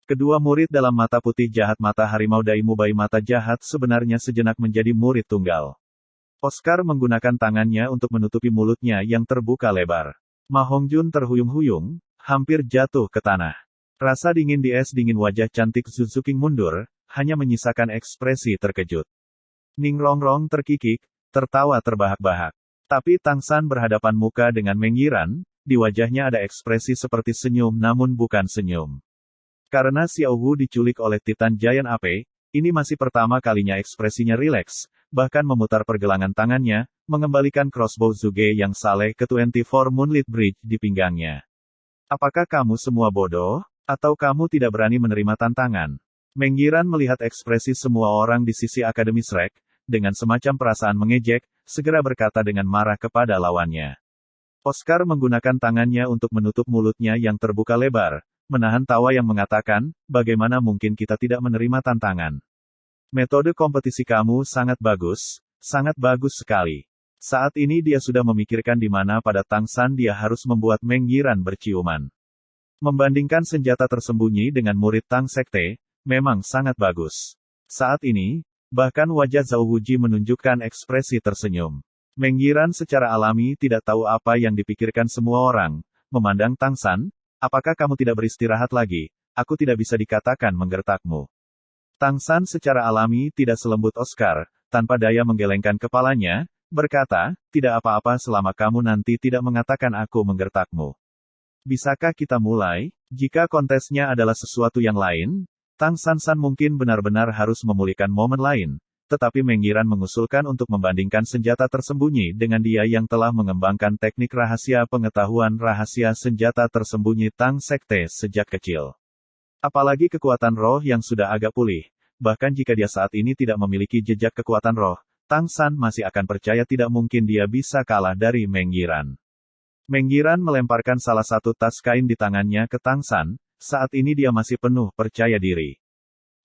Kedua murid dalam mata putih jahat mata harimau Daimu Bai mata jahat sebenarnya sejenak menjadi murid tunggal. Oscar menggunakan tangannya untuk menutupi mulutnya yang terbuka lebar. Ma Hongjun terhuyung-huyung, hampir jatuh ke tanah. Rasa dingin di es dingin wajah cantik Zhu Zuqing mundur, hanya menyisakan ekspresi terkejut. Ning Rongrong terkikik, tertawa terbahak-bahak. Tapi Tang San berhadapan muka dengan Meng Yiran, di wajahnya ada ekspresi seperti senyum namun bukan senyum. Karena Xiao Wu diculik oleh Titan Giant Ape, ini masih pertama kalinya ekspresinya rileks, bahkan memutar pergelangan tangannya, mengembalikan crossbow Zuge yang saleh ke 24 Moonlit Bridge di pinggangnya. Apakah kamu semua bodoh? Atau kamu tidak berani menerima tantangan? Meng Yiran melihat ekspresi semua orang di sisi Akademi Shrek, dengan semacam perasaan mengejek, segera berkata dengan marah kepada lawannya. Oscar menggunakan tangannya untuk menutup mulutnya yang terbuka lebar, menahan tawa yang mengatakan, bagaimana mungkin kita tidak menerima tantangan? Metode kompetisi kamu sangat bagus sekali. Saat ini dia sudah memikirkan di mana pada Tang San dia harus membuat Meng Yiran berciuman. Membandingkan senjata tersembunyi dengan murid Tang Sekte, memang sangat bagus. Saat ini, bahkan wajah Zhao Wuji menunjukkan ekspresi tersenyum. Meng Yiran secara alami tidak tahu apa yang dipikirkan semua orang, memandang Tang San. Apakah kamu tidak beristirahat lagi? Aku tidak bisa dikatakan menggertakmu. Tang San secara alami tidak selembut Oscar, tanpa daya menggelengkan kepalanya, berkata, tidak apa-apa selama kamu nanti tidak mengatakan aku menggertakmu. Bisakah kita mulai? Jika kontesnya adalah sesuatu yang lain, Tang San mungkin benar-benar harus memulihkan momen lain. Tetapi Meng Yiran mengusulkan untuk membandingkan senjata tersembunyi dengan dia yang telah mengembangkan teknik rahasia pengetahuan rahasia senjata tersembunyi Tang Sekte sejak kecil. Apalagi kekuatan roh yang sudah agak pulih. Bahkan jika dia saat ini tidak memiliki jejak kekuatan roh, Tang San masih akan percaya tidak mungkin dia bisa kalah dari Meng Yiran. Meng Yiran melemparkan salah satu tas kain di tangannya ke Tang San, saat ini dia masih penuh percaya diri.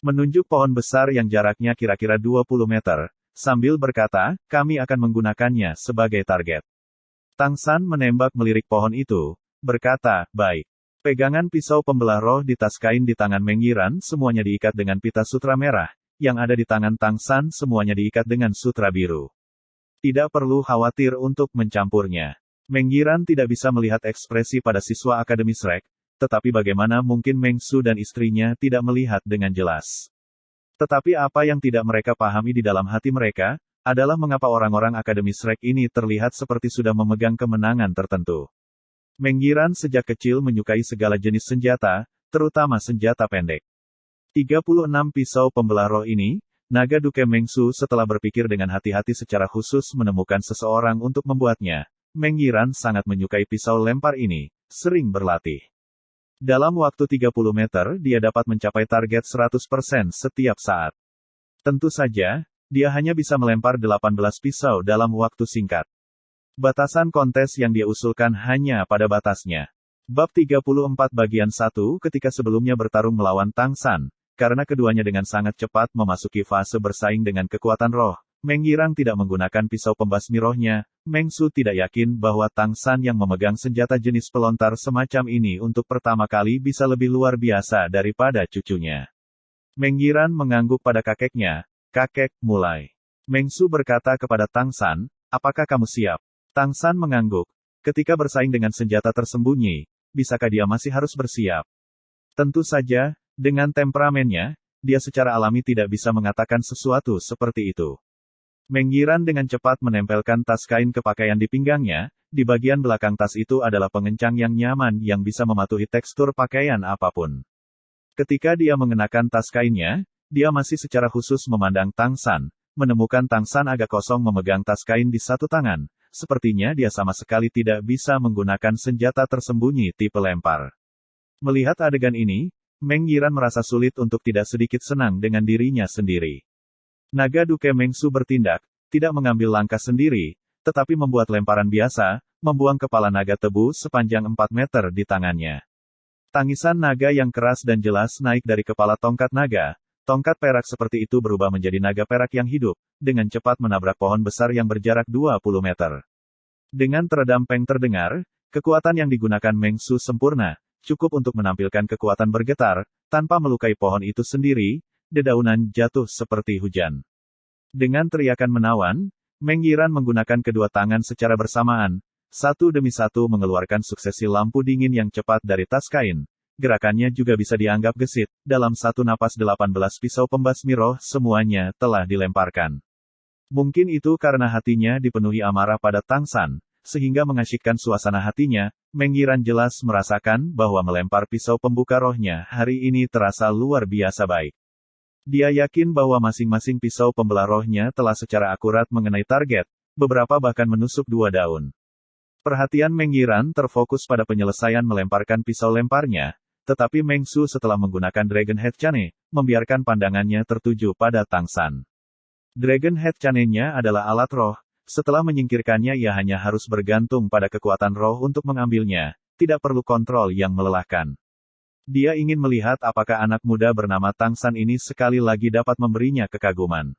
Menunjuk pohon besar yang jaraknya kira-kira 20 meter, sambil berkata, kami akan menggunakannya sebagai target. Tang San menembak melirik pohon itu, berkata, baik. Pegangan pisau pembelah roh di tas kain di tangan Meng Yiran semuanya diikat dengan pita sutra merah, yang ada di tangan Tang San semuanya diikat dengan sutra biru. Tidak perlu khawatir untuk mencampurnya. Meng Yiran tidak bisa melihat ekspresi pada siswa Akademi Shrek, tetapi bagaimana mungkin Meng Su dan istrinya tidak melihat dengan jelas. Tetapi apa yang tidak mereka pahami di dalam hati mereka, adalah mengapa orang-orang Akademi Shrek ini terlihat seperti sudah memegang kemenangan tertentu. Meng Yiran sejak kecil menyukai segala jenis senjata, terutama senjata pendek. 36 pisau pembelah roh ini, naga duke Meng Su setelah berpikir dengan hati-hati secara khusus menemukan seseorang untuk membuatnya. Meng Yiran sangat menyukai pisau lempar ini, sering berlatih. Dalam waktu 30 meter dia dapat mencapai target 100% setiap saat. Tentu saja, dia hanya bisa melempar 18 pisau dalam waktu singkat. Batasan kontes yang dia usulkan hanya pada batasnya. Bab 34 bagian 1 ketika sebelumnya bertarung melawan Tang San, karena keduanya dengan sangat cepat memasuki fase bersaing dengan kekuatan roh. Meng Yirang tidak menggunakan pisau pembasmi rohnya. Meng Su tidak yakin bahwa Tang San yang memegang senjata jenis pelontar semacam ini untuk pertama kali bisa lebih luar biasa daripada cucunya. Meng Yiran mengangguk pada kakeknya. Kakek, mulai. Meng Su berkata kepada Tang San, apakah kamu siap? Tang San mengangguk. Ketika bersaing dengan senjata tersembunyi, bisakah dia masih harus bersiap? Tentu saja, dengan temperamennya, dia secara alami tidak bisa mengatakan sesuatu seperti itu. Meng Yiran dengan cepat menempelkan tas kain ke pakaian di pinggangnya. Di bagian belakang tas itu adalah pengencang yang nyaman yang bisa mematuhi tekstur pakaian apapun. Ketika dia mengenakan tas kainnya, dia masih secara khusus memandang Tang San, menemukan Tang San agak kosong memegang tas kain di satu tangan. Sepertinya dia sama sekali tidak bisa menggunakan senjata tersembunyi tipe lempar. Melihat adegan ini, Meng Yiran merasa sulit untuk tidak sedikit senang dengan dirinya sendiri. Naga Duke Meng Su bertindak, tidak mengambil langkah sendiri, tetapi membuat lemparan biasa, membuang kepala naga tebu sepanjang 4 meter di tangannya. Tangisan naga yang keras dan jelas naik dari kepala tongkat naga. Tongkat perak seperti itu berubah menjadi naga perak yang hidup, dengan cepat menabrak pohon besar yang berjarak 20 meter. Dengan teredam peng terdengar, kekuatan yang digunakan Meng Su sempurna, cukup untuk menampilkan kekuatan bergetar, tanpa melukai pohon itu sendiri, dedaunan jatuh seperti hujan. Dengan teriakan menawan, Meng Yiran menggunakan kedua tangan secara bersamaan, satu demi satu mengeluarkan suksesi lampu dingin yang cepat dari tas kain. Gerakannya juga bisa dianggap gesit, dalam satu napas 18 pisau pembasmi roh semuanya telah dilemparkan. Mungkin itu karena hatinya dipenuhi amarah pada Tang San, sehingga mengasyikkan suasana hatinya, Meng Yiran jelas merasakan bahwa melempar pisau pembuka rohnya hari ini terasa luar biasa baik. Dia yakin bahwa masing-masing pisau pembelah rohnya telah secara akurat mengenai target, beberapa bahkan menusuk 2 daun. Perhatian Meng Yiran terfokus pada penyelesaian melemparkan pisau lemparnya, tetapi Meng Su setelah menggunakan Dragon Head Chane, membiarkan pandangannya tertuju pada Tang San. Dragon Head Chane-nya adalah alat roh, setelah menyingkirkannya ia hanya harus bergantung pada kekuatan roh untuk mengambilnya, tidak perlu kontrol yang melelahkan. Dia ingin melihat apakah anak muda bernama Tang San ini sekali lagi dapat memberinya kekaguman.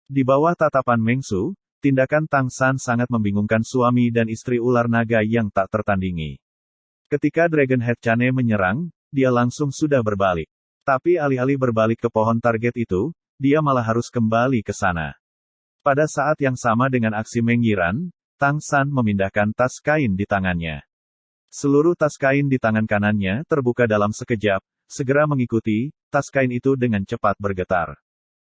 Di bawah tatapan Meng Su, tindakan Tang San sangat membingungkan suami dan istri ular naga yang tak tertandingi. Ketika Dragon Head Chane menyerang, dia langsung sudah berbalik. Tapi alih-alih berbalik ke pohon target itu, dia malah harus kembali ke sana. Pada saat yang sama dengan aksi Meng Yiran, Tang San memindahkan tas kain di tangannya. Seluruh tas kain di tangan kanannya terbuka dalam sekejap, segera mengikuti, tas kain itu dengan cepat bergetar.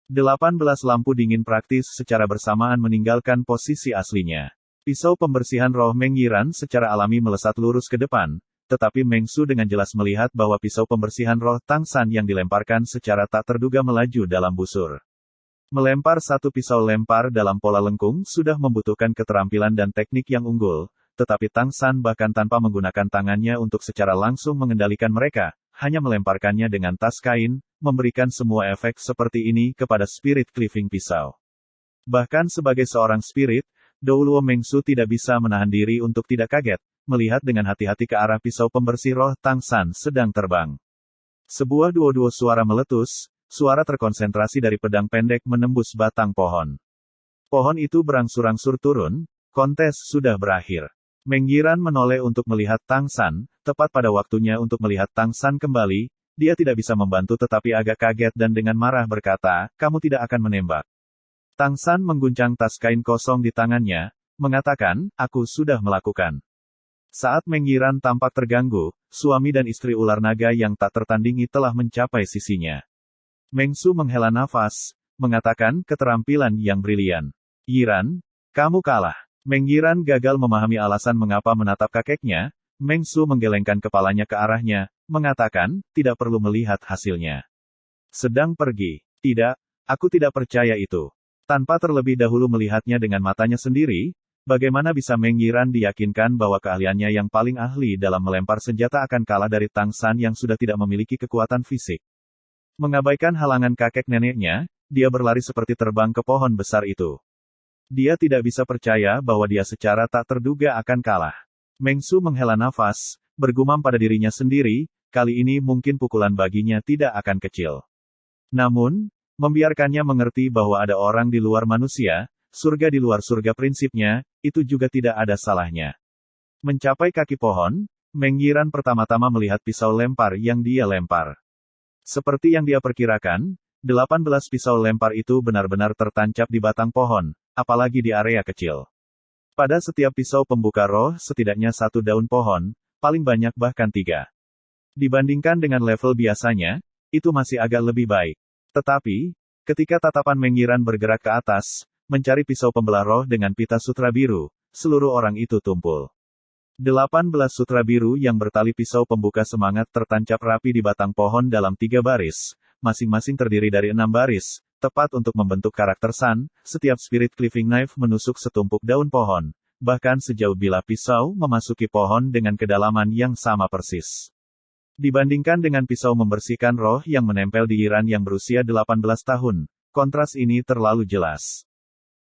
18 lampu dingin praktis secara bersamaan meninggalkan posisi aslinya. Pisau pembersihan roh Meng Yiran secara alami melesat lurus ke depan, tetapi Meng Su dengan jelas melihat bahwa pisau pembersihan roh Tang San yang dilemparkan secara tak terduga melaju dalam busur. Melempar satu pisau lempar dalam pola lengkung sudah membutuhkan keterampilan dan teknik yang unggul, tetapi Tang San bahkan tanpa menggunakan tangannya untuk secara langsung mengendalikan mereka, hanya melemparkannya dengan tas kain, memberikan semua efek seperti ini kepada spirit cleaving pisau. Bahkan sebagai seorang spirit, Douluo Meng Su tidak bisa menahan diri untuk tidak kaget, melihat dengan hati-hati ke arah pisau pembersih roh Tang San sedang terbang. Sebuah duo-duo suara meletus, suara terkonsentrasi dari pedang pendek menembus batang pohon. Pohon itu berangsur-angsur turun, kontes sudah berakhir. Meng Yiran menoleh untuk melihat Tang San, tepat pada waktunya untuk melihat Tang San kembali, dia tidak bisa membantu tetapi agak kaget dan dengan marah berkata, kamu tidak akan menembak. Tang San mengguncang tas kain kosong di tangannya, mengatakan, aku sudah melakukan. Saat Meng Yiran tampak terganggu, suami dan istri ular naga yang tak tertandingi telah mencapai sisinya. Meng Su menghela nafas, mengatakan keterampilan yang brilian. Yiran, kamu kalah. Meng Yiran gagal memahami alasan mengapa menatap kakeknya. Meng Su menggelengkan kepalanya ke arahnya, mengatakan, tidak perlu melihat hasilnya. Sedang pergi. Tidak, aku tidak percaya itu. Tanpa terlebih dahulu melihatnya dengan matanya sendiri, bagaimana bisa Meng Yiran diyakinkan bahwa keahliannya yang paling ahli dalam melempar senjata akan kalah dari Tang San yang sudah tidak memiliki kekuatan fisik. Mengabaikan halangan kakek neneknya, dia berlari seperti terbang ke pohon besar itu. Dia tidak bisa percaya bahwa dia secara tak terduga akan kalah. Meng Su menghela nafas, bergumam pada dirinya sendiri, kali ini mungkin pukulan baginya tidak akan kecil. Namun, membiarkannya mengerti bahwa ada orang di luar manusia, surga di luar surga prinsipnya, itu juga tidak ada salahnya. Mencapai kaki pohon, Meng Yiran pertama-tama melihat pisau lempar yang dia lempar. Seperti yang dia perkirakan, 18 pisau lempar itu benar-benar tertancap di batang pohon, apalagi di area kecil. Pada setiap pisau pembuka roh setidaknya 1 daun pohon, paling banyak bahkan 3. Dibandingkan dengan level biasanya, itu masih agak lebih baik. Tetapi, ketika tatapan Meng Yiran bergerak ke atas, mencari pisau pembelah roh dengan pita sutra biru, seluruh orang itu tumpul. 18 sutra biru yang bertali pisau pembuka semangat tertancap rapi di batang pohon dalam 3 baris, masing-masing terdiri dari 6 baris, tepat untuk membentuk karakter Sun. Setiap spirit cleaving knife menusuk setumpuk daun pohon, bahkan sejauh bilah pisau memasuki pohon dengan kedalaman yang sama persis. Dibandingkan dengan pisau membersihkan roh yang menempel di Yiran yang berusia 18 tahun, kontras ini terlalu jelas.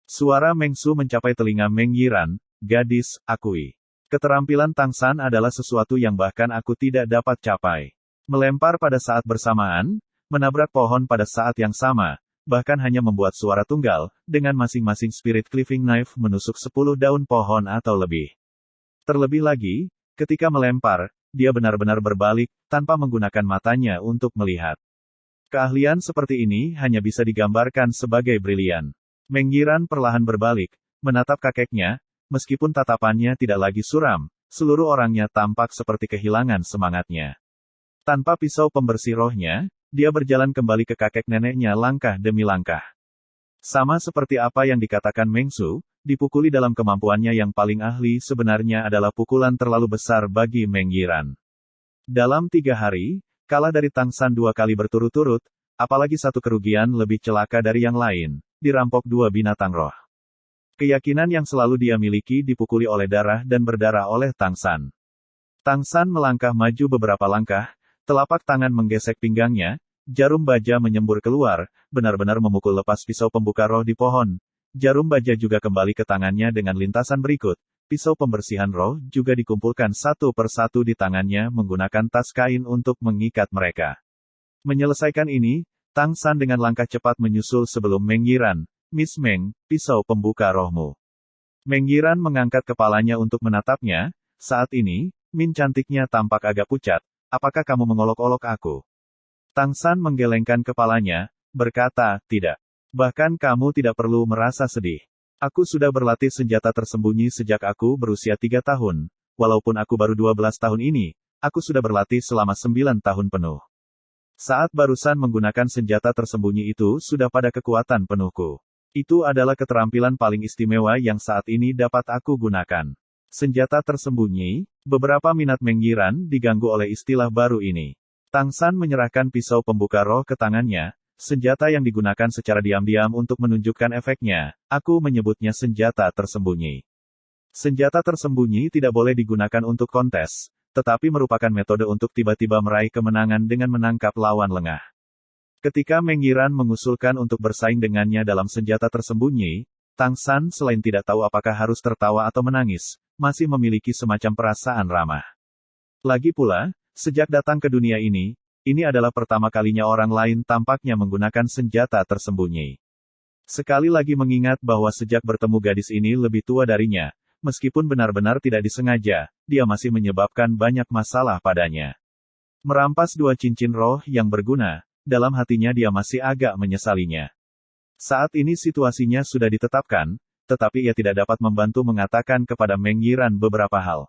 Suara Meng Su mencapai telinga Meng Yiran, "Gadis, akui. Keterampilan Tang San adalah sesuatu yang bahkan aku tidak dapat capai. Melempar pada saat bersamaan, menabrak pohon pada saat yang sama, bahkan hanya membuat suara tunggal, dengan masing-masing spirit cleaving knife menusuk 10 daun pohon atau lebih. Terlebih lagi, ketika melempar, dia benar-benar berbalik, tanpa menggunakan matanya untuk melihat. Keahlian seperti ini hanya bisa digambarkan sebagai brilian. Meng Yiran perlahan berbalik, menatap kakeknya, meskipun tatapannya tidak lagi suram, seluruh orangnya tampak seperti kehilangan semangatnya. Tanpa pisau pembersih rohnya, dia berjalan kembali ke kakek neneknya langkah demi langkah. Sama seperti apa yang dikatakan Meng Su, dipukuli dalam kemampuannya yang paling ahli sebenarnya adalah pukulan terlalu besar bagi Meng Yiran. Dalam 3 hari, kalah dari Tang San 2 kali berturut-turut, apalagi satu kerugian lebih celaka dari yang lain, dirampok 2 binatang roh. Keyakinan yang selalu dia miliki dipukuli oleh darah dan berdarah oleh Tang San. Tang San melangkah maju beberapa langkah, telapak tangan menggesek pinggangnya, jarum baja menyembur keluar, benar-benar memukul lepas pisau pembuka roh di pohon. Jarum baja juga kembali ke tangannya dengan lintasan berikut. Pisau pembersihan roh juga dikumpulkan satu persatu di tangannya menggunakan tas kain untuk mengikat mereka. Menyelesaikan ini, Tang San dengan langkah cepat menyusul sebelum Meng Yiran. "Miss Meng, pisau pembuka rohmu." Meng Yiran mengangkat kepalanya untuk menatapnya. "Saat ini, Min cantiknya tampak agak pucat. Apakah kamu mengolok-olok aku?" Tang San menggelengkan kepalanya, berkata, "Tidak. Bahkan kamu tidak perlu merasa sedih. Aku sudah berlatih senjata tersembunyi sejak aku berusia 3 tahun. Walaupun aku baru 12 tahun ini, aku sudah berlatih selama 9 tahun penuh. Saat barusan menggunakan senjata tersembunyi itu sudah pada kekuatan penuhku. Itu adalah keterampilan paling istimewa yang saat ini dapat aku gunakan." Senjata tersembunyi, beberapa minat Meng Yiran diganggu oleh istilah baru ini. Tang San menyerahkan pisau pembuka roh ke tangannya, senjata yang digunakan secara diam-diam untuk menunjukkan efeknya. "Aku menyebutnya senjata tersembunyi. Senjata tersembunyi tidak boleh digunakan untuk kontes, tetapi merupakan metode untuk tiba-tiba meraih kemenangan dengan menangkap lawan lengah." Ketika Meng Yiran mengusulkan untuk bersaing dengannya dalam senjata tersembunyi, Tang San selain tidak tahu apakah harus tertawa atau menangis, masih memiliki semacam perasaan ramah. Lagi pula, sejak datang ke dunia ini adalah pertama kalinya orang lain tampaknya menggunakan senjata tersembunyi. Sekali lagi mengingat bahwa sejak bertemu gadis ini lebih tua darinya, meskipun benar-benar tidak disengaja, dia masih menyebabkan banyak masalah padanya. Merampas 2 cincin roh yang berguna, dalam hatinya dia masih agak menyesalinya. Saat ini situasinya sudah ditetapkan, tetapi ia tidak dapat membantu mengatakan kepada Meng Yiran beberapa hal.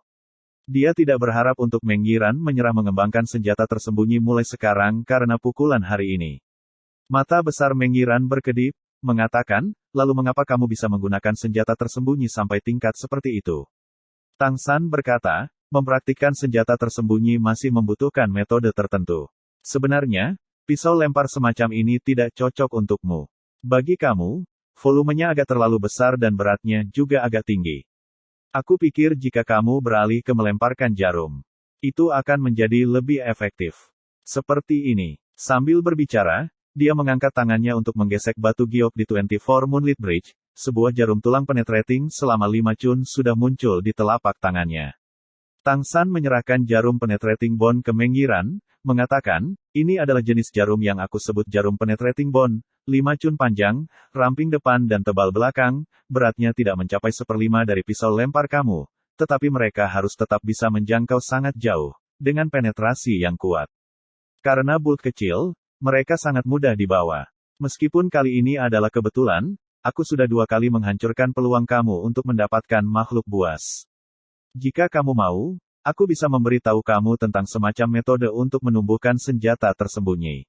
Dia tidak berharap untuk Meng Yiran menyerah mengembangkan senjata tersembunyi mulai sekarang karena pukulan hari ini. Mata besar Meng Yiran berkedip, mengatakan, "Lalu mengapa kamu bisa menggunakan senjata tersembunyi sampai tingkat seperti itu?" Tang San berkata, "Mempraktikkan senjata tersembunyi masih membutuhkan metode tertentu. Sebenarnya, pisau lempar semacam ini tidak cocok untukmu. Bagi kamu, volumenya agak terlalu besar dan beratnya juga agak tinggi. Aku pikir jika kamu beralih ke melemparkan jarum, itu akan menjadi lebih efektif. Seperti ini." Sambil berbicara, dia mengangkat tangannya untuk menggesek batu giok di 24 Moonlit Bridge. Sebuah jarum tulang penetrating selama 5 cun sudah muncul di telapak tangannya. Tang San menyerahkan jarum penetrating bone ke Meng Yiran, mengatakan, ini adalah jenis jarum yang aku sebut jarum penetrating bone, 5 cun panjang, ramping depan dan tebal belakang, beratnya tidak mencapai 1/5 dari pisau lempar kamu, tetapi mereka harus tetap bisa menjangkau sangat jauh, dengan penetrasi yang kuat. Karena bulk kecil, mereka sangat mudah dibawa. Meskipun kali ini adalah kebetulan, aku sudah 2 kali menghancurkan peluang kamu untuk mendapatkan makhluk buas. Jika kamu mau, aku bisa memberitahu kamu tentang semacam metode untuk menumbuhkan senjata tersembunyi.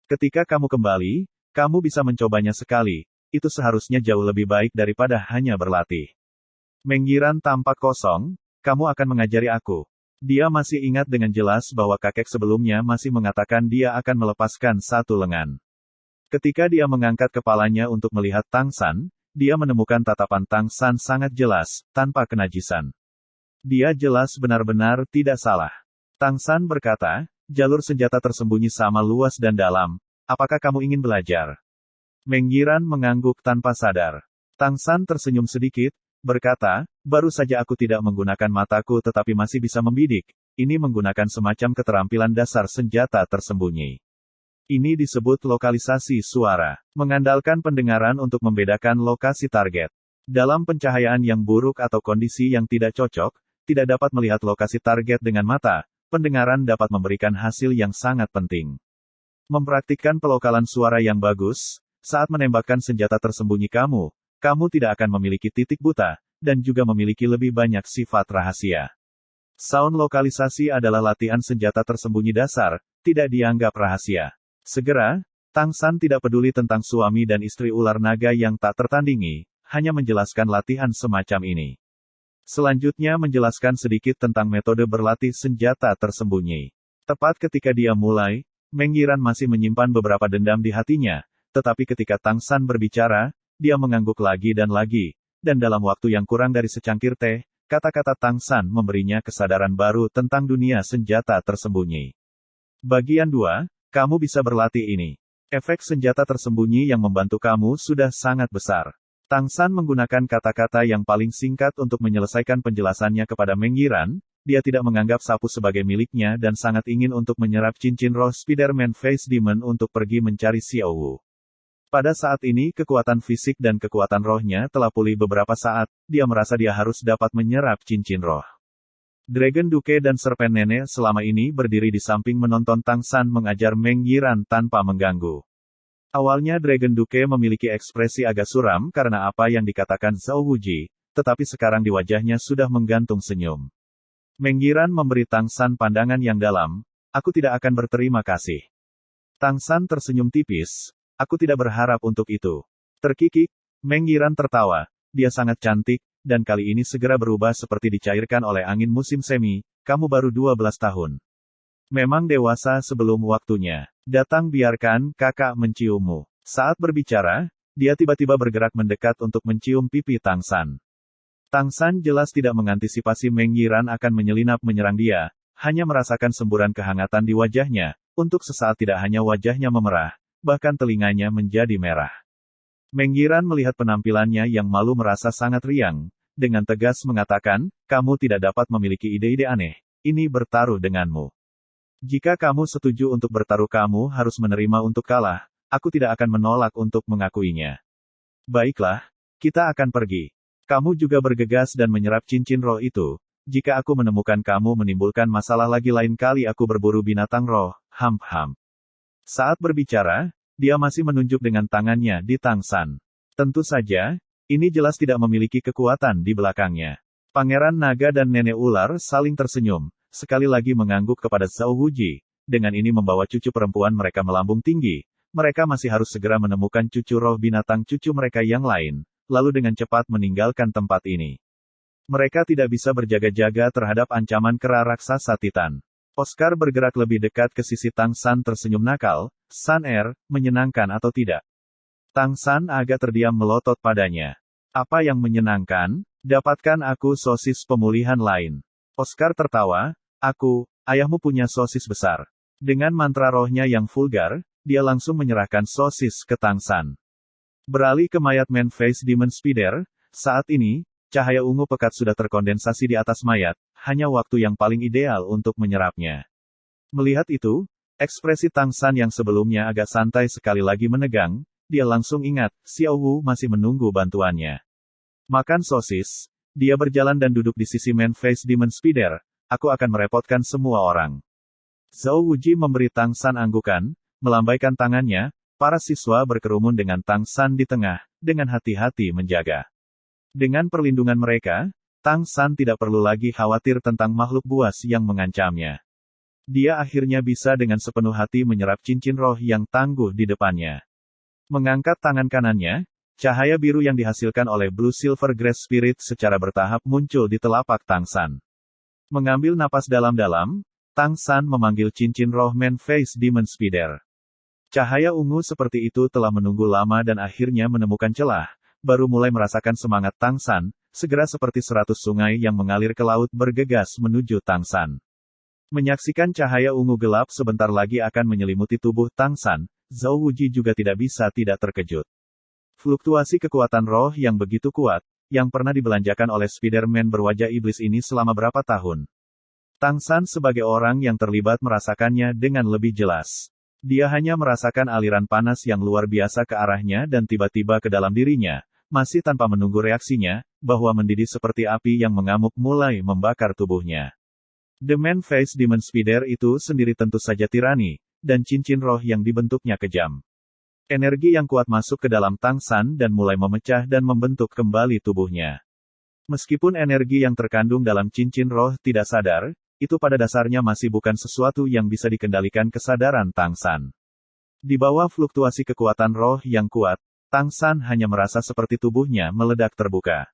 Ketika kamu kembali, kamu bisa mencobanya sekali, itu seharusnya jauh lebih baik daripada hanya berlatih. Meng Yiran tampak kosong, kamu akan mengajari aku. Dia masih ingat dengan jelas bahwa kakek sebelumnya masih mengatakan dia akan melepaskan satu lengan. Ketika dia mengangkat kepalanya untuk melihat Tang San, dia menemukan tatapan Tang San sangat jelas, tanpa kenajisan. Dia jelas benar-benar tidak salah. Tang San berkata, jalur senjata tersembunyi sama luas dan dalam, apakah kamu ingin belajar? Meng Yiran mengangguk tanpa sadar. Tang San tersenyum sedikit, berkata, baru saja aku tidak menggunakan mataku tetapi masih bisa membidik, ini menggunakan semacam keterampilan dasar senjata tersembunyi. Ini disebut lokalisasi suara, mengandalkan pendengaran untuk membedakan lokasi target. Dalam pencahayaan yang buruk atau kondisi yang tidak cocok, tidak dapat melihat lokasi target dengan mata, pendengaran dapat memberikan hasil yang sangat penting. Mempraktikkan pelokalan suara yang bagus, saat menembakkan senjata tersembunyi kamu tidak akan memiliki titik buta, dan juga memiliki lebih banyak sifat rahasia. Sound lokalisasi adalah latihan senjata tersembunyi dasar, tidak dianggap rahasia. Segera, Tang San tidak peduli tentang suami dan istri ular naga yang tak tertandingi, hanya menjelaskan latihan semacam ini. Selanjutnya menjelaskan sedikit tentang metode berlatih senjata tersembunyi. Tepat ketika dia mulai, Meng Yiran masih menyimpan beberapa dendam di hatinya, tetapi ketika Tang San berbicara, dia mengangguk lagi, dan dalam waktu yang kurang dari secangkir teh, kata-kata Tang San memberinya kesadaran baru tentang dunia senjata tersembunyi. Bagian 2, kamu bisa berlatih ini. Efek senjata tersembunyi yang membantu kamu sudah sangat besar. Tang San menggunakan kata-kata yang paling singkat untuk menyelesaikan penjelasannya kepada Meng Yiran, dia tidak menganggap sapu sebagai miliknya dan sangat ingin untuk menyerap cincin roh Spider-Man Face Demon untuk pergi mencari Xiao Wu. Pada saat ini kekuatan fisik dan kekuatan rohnya telah pulih beberapa saat, dia merasa dia harus dapat menyerap cincin roh. Dragon Duke dan Serpen Nenek selama ini berdiri di samping menonton Tang San mengajar Meng Yiran tanpa mengganggu. Awalnya Dragon Duke memiliki ekspresi agak suram karena apa yang dikatakan Zhao Wuji, tetapi sekarang di wajahnya sudah menggantung senyum. Meng Yiran memberi Tang San pandangan yang dalam, aku tidak akan berterima kasih. Tang San tersenyum tipis, aku tidak berharap untuk itu. Terkikik, Meng Yiran tertawa, dia sangat cantik, dan kali ini segera berubah seperti dicairkan oleh angin musim semi, kamu baru 12 tahun. Memang dewasa sebelum waktunya. Datang biarkan kakak menciummu. Saat berbicara, dia tiba-tiba bergerak mendekat untuk mencium pipi Tang San. Tang San jelas tidak mengantisipasi Meng Yiran akan menyelinap menyerang dia, hanya merasakan semburan kehangatan di wajahnya, untuk sesaat tidak hanya wajahnya memerah, bahkan telinganya menjadi merah. Meng Yiran melihat penampilannya yang malu merasa sangat riang, dengan tegas mengatakan, kamu tidak dapat memiliki ide-ide aneh, ini bertaruh denganmu. Jika kamu setuju untuk bertaruh kamu harus menerima untuk kalah, aku tidak akan menolak untuk mengakuinya. Baiklah, kita akan pergi. Kamu juga bergegas dan menyerap cincin roh itu, jika aku menemukan kamu menimbulkan masalah lagi lain kali aku berburu binatang roh, ham. Saat berbicara, dia masih menunjuk dengan tangannya di Tang San. Tentu saja, ini jelas tidak memiliki kekuatan di belakangnya. Pangeran Naga dan Nenek Ular saling tersenyum. Sekali lagi mengangguk kepada Zhao Wuji, dengan ini membawa cucu perempuan mereka melambung tinggi, mereka masih harus segera menemukan cucu roh binatang cucu mereka yang lain, lalu dengan cepat meninggalkan tempat ini. Mereka tidak bisa berjaga-jaga terhadap ancaman kera raksasa Titan. Oscar bergerak lebih dekat ke sisi Tang San tersenyum nakal, San menyenangkan atau tidak? Tang San agak terdiam melotot padanya. Apa yang menyenangkan? Dapatkan aku sosis pemulihan lain. Oscar tertawa, ayahmu punya sosis besar. Dengan mantra rohnya yang vulgar, dia langsung menyerahkan sosis ke Tang San. Beralih ke mayat Man-Face Demon Spider, saat ini, cahaya ungu pekat sudah terkondensasi di atas mayat, hanya waktu yang paling ideal untuk menyerapnya. Melihat itu, ekspresi Tang San yang sebelumnya agak santai sekali lagi menegang, dia langsung ingat, Xiao Wu masih menunggu bantuannya. Makan sosis, dia berjalan dan duduk di sisi Man Face Demon Spider, aku akan merepotkan semua orang. Zhao Wuji memberi Tang San anggukan, melambaikan tangannya, para siswa berkerumun dengan Tang San di tengah, dengan hati-hati menjaga. Dengan perlindungan mereka, Tang San tidak perlu lagi khawatir tentang makhluk buas yang mengancamnya. Dia akhirnya bisa dengan sepenuh hati menyerap cincin roh yang tangguh di depannya. Mengangkat tangan kanannya, cahaya biru yang dihasilkan oleh Blue Silver Grace Spirit secara bertahap muncul di telapak Tang San. Mengambil napas dalam-dalam, Tang San memanggil cincin roh Man Face Demon Spider. Cahaya ungu seperti itu telah menunggu lama dan akhirnya menemukan celah, baru mulai merasakan semangat Tang San, segera seperti 100 sungai yang mengalir ke laut bergegas menuju Tang San. Menyaksikan cahaya ungu gelap sebentar lagi akan menyelimuti tubuh Tang San, Zhao Wuji juga tidak bisa tidak terkejut. Fluktuasi kekuatan roh yang begitu kuat, yang pernah dibelanjakan oleh Spider-Man berwajah iblis ini selama berapa tahun. Tang San sebagai orang yang terlibat merasakannya dengan lebih jelas. Dia hanya merasakan aliran panas yang luar biasa ke arahnya dan tiba-tiba ke dalam dirinya, masih tanpa menunggu reaksinya, bahwa mendidih seperti api yang mengamuk mulai membakar tubuhnya. The Man Face Demon Spider itu sendiri tentu saja tirani, dan cincin roh yang dibentuknya kejam. Energi yang kuat masuk ke dalam Tang San dan mulai memecah dan membentuk kembali tubuhnya. Meskipun energi yang terkandung dalam cincin roh tidak sadar, itu pada dasarnya masih bukan sesuatu yang bisa dikendalikan kesadaran Tang San. Di bawah fluktuasi kekuatan roh yang kuat, Tang San hanya merasa seperti tubuhnya meledak terbuka.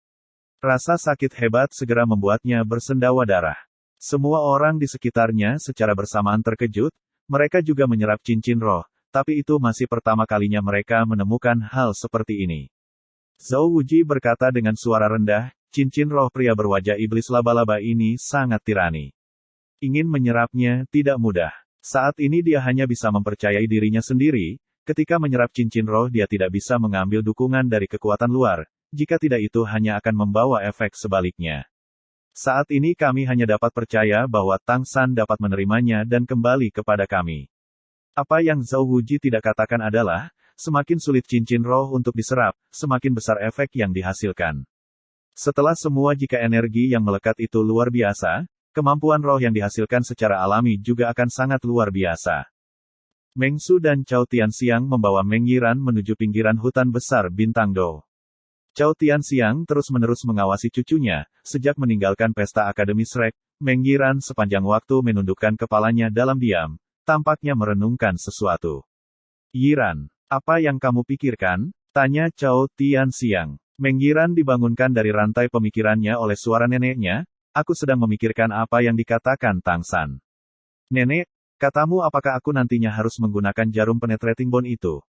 Rasa sakit hebat segera membuatnya bersendawa darah. Semua orang di sekitarnya secara bersamaan terkejut, mereka juga menyerap cincin roh, tapi itu masih pertama kalinya mereka menemukan hal seperti ini. Zhao Wuji berkata dengan suara rendah, cincin roh pria berwajah iblis laba-laba ini sangat tirani. Ingin menyerapnya tidak mudah. Saat ini dia hanya bisa mempercayai dirinya sendiri, ketika menyerap cincin roh dia tidak bisa mengambil dukungan dari kekuatan luar, jika tidak itu hanya akan membawa efek sebaliknya. Saat ini kami hanya dapat percaya bahwa Tang San dapat menerimanya dan kembali kepada kami. Apa yang Zhao Wuji tidak katakan adalah, semakin sulit cincin roh untuk diserap, semakin besar efek yang dihasilkan. Setelah semua jika energi yang melekat itu luar biasa, kemampuan roh yang dihasilkan secara alami juga akan sangat luar biasa. Meng Su dan Cao Tianxiang membawa Meng Yiran menuju pinggiran hutan besar Bintang Do. Cao Tianxiang terus-menerus mengawasi cucunya, sejak meninggalkan pesta Akademi Shrek, Meng Yiran sepanjang waktu menundukkan kepalanya dalam diam, tampaknya merenungkan sesuatu. Yiran, apa yang kamu pikirkan? Tanya Cao Tianxiang. Meng Yiran dibangunkan dari rantai pemikirannya oleh suara neneknya. Aku sedang memikirkan apa yang dikatakan Tang San. Nenek, katamu apakah aku nantinya harus menggunakan jarum penetrating bone itu?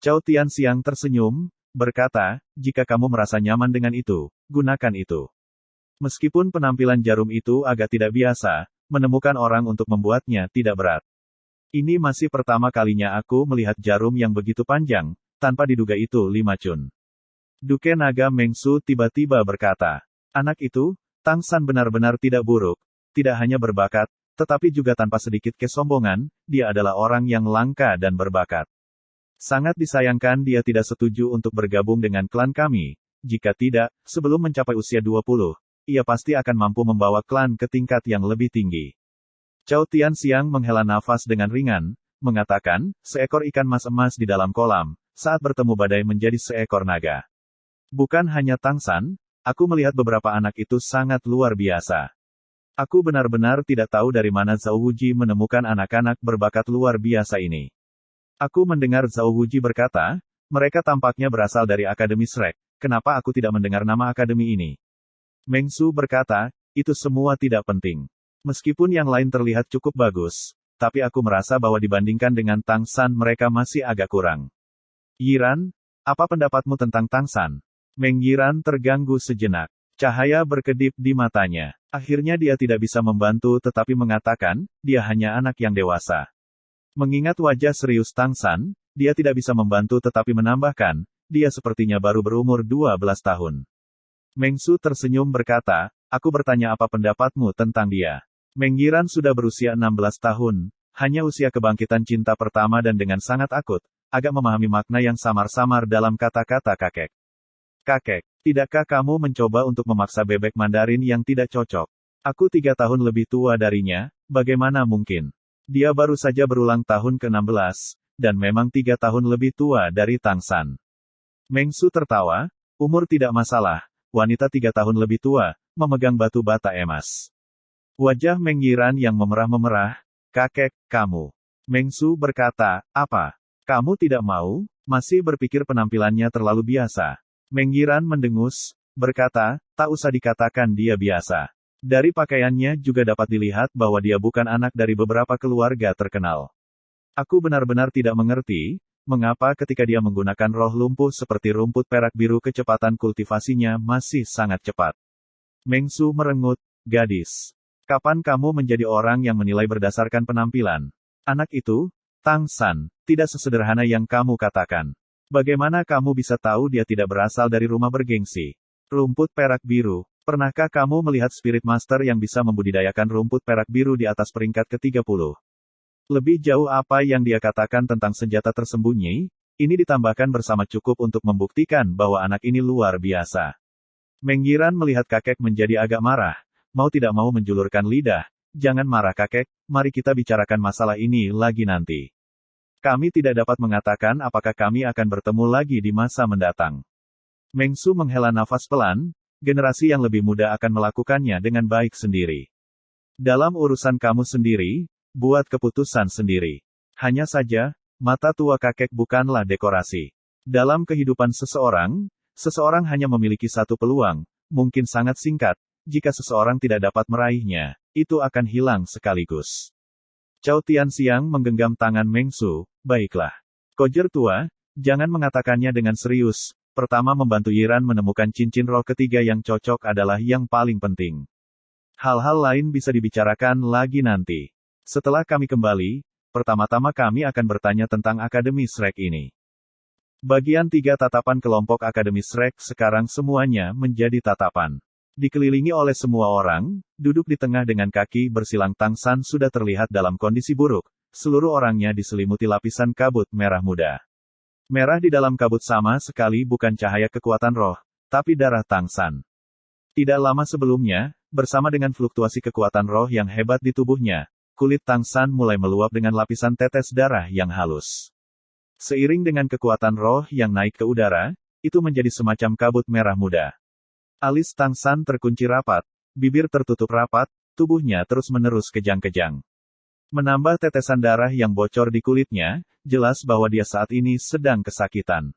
Cao Tianxiang tersenyum, berkata, jika kamu merasa nyaman dengan itu, gunakan itu. Meskipun penampilan jarum itu agak tidak biasa, menemukan orang untuk membuatnya tidak berat. Ini masih pertama kalinya aku melihat jarum yang begitu panjang, tanpa diduga itu 5 cun. Duke Naga Meng Su tiba-tiba berkata, anak itu, Tang San benar-benar tidak buruk, tidak hanya berbakat, tetapi juga tanpa sedikit kesombongan, dia adalah orang yang langka dan berbakat. Sangat disayangkan dia tidak setuju untuk bergabung dengan klan kami, jika tidak, sebelum mencapai usia 20, ia pasti akan mampu membawa klan ke tingkat yang lebih tinggi. Cao Tianxiang menghela nafas dengan ringan, mengatakan, seekor ikan mas emas di dalam kolam, saat bertemu badai menjadi seekor naga. Bukan hanya Tang San, aku melihat beberapa anak itu sangat luar biasa. Aku benar-benar tidak tahu dari mana Zhao Wuji menemukan anak-anak berbakat luar biasa ini. Aku mendengar Zhao Wuji berkata, mereka tampaknya berasal dari Akademi Shrek, kenapa aku tidak mendengar nama akademi ini? Meng Su berkata, itu semua tidak penting. Meskipun yang lain terlihat cukup bagus, tapi aku merasa bahwa dibandingkan dengan Tang San mereka masih agak kurang. Yiran, apa pendapatmu tentang Tang San? Meng Yiran terganggu sejenak. Cahaya berkedip di matanya. Akhirnya dia tidak bisa membantu tetapi mengatakan, dia hanya anak yang dewasa. Mengingat wajah serius Tang San, dia tidak bisa membantu tetapi menambahkan, dia sepertinya baru berumur 12 tahun. Meng Su tersenyum berkata, Aku bertanya apa pendapatmu tentang dia. Meng Yiran sudah berusia 16 tahun, hanya usia kebangkitan cinta pertama dan dengan sangat akut, agak memahami makna yang samar-samar dalam kata-kata kakek. Kakek, tidakkah kamu mencoba untuk memaksa bebek Mandarin yang tidak cocok? Aku 3 tahun lebih tua darinya, bagaimana mungkin? Dia baru saja berulang tahun ke-16, dan memang 3 tahun lebih tua dari Tang San. Meng Su tertawa, umur tidak masalah, wanita 3 tahun lebih tua, memegang batu bata emas. Wajah Meng Yiran yang memerah-memerah, kakek, kamu. Meng Su berkata, apa? Kamu tidak mau? Masih berpikir penampilannya terlalu biasa. Meng Yiran mendengus, berkata, tak usah dikatakan dia biasa. Dari pakaiannya juga dapat dilihat bahwa dia bukan anak dari beberapa keluarga terkenal. Aku benar-benar tidak mengerti, mengapa ketika dia menggunakan roh lumpuh seperti rumput perak biru kecepatan kultivasinya masih sangat cepat. Meng Su merengut, gadis. Kapan kamu menjadi orang yang menilai berdasarkan penampilan? Anak itu, Tang San, tidak sesederhana yang kamu katakan. Bagaimana kamu bisa tahu dia tidak berasal dari rumah bergengsi? Rumput perak biru. Pernahkah kamu melihat Spirit Master yang bisa membudidayakan rumput perak biru di atas peringkat ke-30? Lebih jauh apa yang dia katakan tentang senjata tersembunyi, ini ditambahkan bersama cukup untuk membuktikan bahwa anak ini luar biasa. Meng Yiran melihat kakek menjadi agak marah, mau tidak mau menjulurkan lidah. Jangan marah kakek, mari kita bicarakan masalah ini lagi nanti. Kami tidak dapat mengatakan apakah kami akan bertemu lagi di masa mendatang. Meng Su menghela nafas pelan, generasi yang lebih muda akan melakukannya dengan baik sendiri. Dalam urusan kamu sendiri, buat keputusan sendiri. Hanya saja, mata tua kakek bukanlah dekorasi. Dalam kehidupan seseorang, seseorang hanya memiliki satu peluang, mungkin sangat singkat. Jika seseorang tidak dapat meraihnya, itu akan hilang sekaligus. Cao Tianxiang menggenggam tangan Meng Su, baiklah. Kojer tua, jangan mengatakannya dengan serius. Pertama membantu Yiran menemukan cincin roh ketiga yang cocok adalah yang paling penting. Hal-hal lain bisa dibicarakan lagi nanti. Setelah kami kembali, pertama-tama kami akan bertanya tentang Akademi Shrek ini. Bagian 3 tatapan kelompok Akademi Shrek sekarang semuanya menjadi tatapan. Dikelilingi oleh semua orang, duduk di tengah dengan kaki bersilang Tang San sudah terlihat dalam kondisi buruk, seluruh orangnya diselimuti lapisan kabut merah muda. Merah di dalam kabut sama sekali bukan cahaya kekuatan roh, tapi darah Tang San. Tidak lama sebelumnya, bersama dengan fluktuasi kekuatan roh yang hebat di tubuhnya, kulit Tang San mulai meluap dengan lapisan tetes darah yang halus. Seiring dengan kekuatan roh yang naik ke udara, itu menjadi semacam kabut merah muda. Alis Tang San terkunci rapat, bibir tertutup rapat, tubuhnya terus-menerus kejang-kejang. Menambah tetesan darah yang bocor di kulitnya, jelas bahwa dia saat ini sedang kesakitan.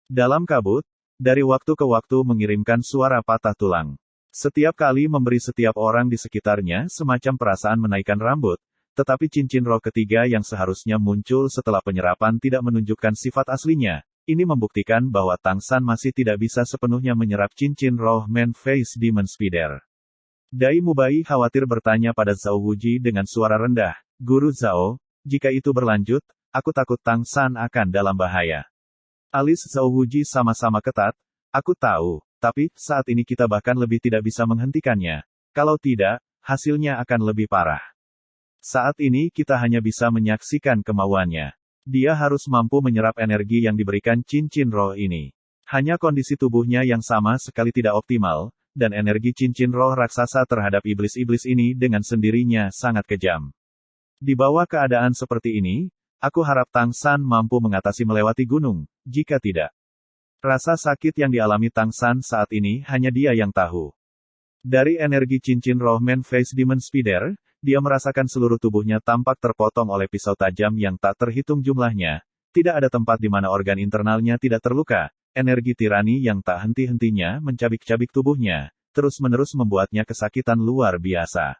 Dalam kabut, dari waktu ke waktu mengirimkan suara patah tulang. Setiap kali memberi setiap orang di sekitarnya semacam perasaan menaikkan rambut, tetapi cincin roh ketiga yang seharusnya muncul setelah penyerapan tidak menunjukkan sifat aslinya. Ini membuktikan bahwa Tang San masih tidak bisa sepenuhnya menyerap cincin roh Man Face Demon Spider. Dai Mubai khawatir bertanya pada Zhao Wuji dengan suara rendah, Guru Zhao, jika itu berlanjut, aku takut Tang San akan dalam bahaya. Alis Zhao Wuji sama-sama ketat, aku tahu, tapi, saat ini kita bahkan lebih tidak bisa menghentikannya. Kalau tidak, hasilnya akan lebih parah. Saat ini kita hanya bisa menyaksikan kemauannya. Dia harus mampu menyerap energi yang diberikan cincin roh ini. Hanya kondisi tubuhnya yang sama sekali tidak optimal, dan energi cincin roh raksasa terhadap iblis-iblis ini dengan sendirinya sangat kejam. Di bawah keadaan seperti ini, aku harap Tang San mampu mengatasi melewati gunung, jika tidak. Rasa sakit yang dialami Tang San saat ini hanya dia yang tahu. Dari energi cincin roh Man Face Demon Spider, dia merasakan seluruh tubuhnya tampak terpotong oleh pisau tajam yang tak terhitung jumlahnya. Tidak ada tempat di mana organ internalnya tidak terluka. Energi tirani yang tak henti-hentinya mencabik-cabik tubuhnya, terus-menerus membuatnya kesakitan luar biasa.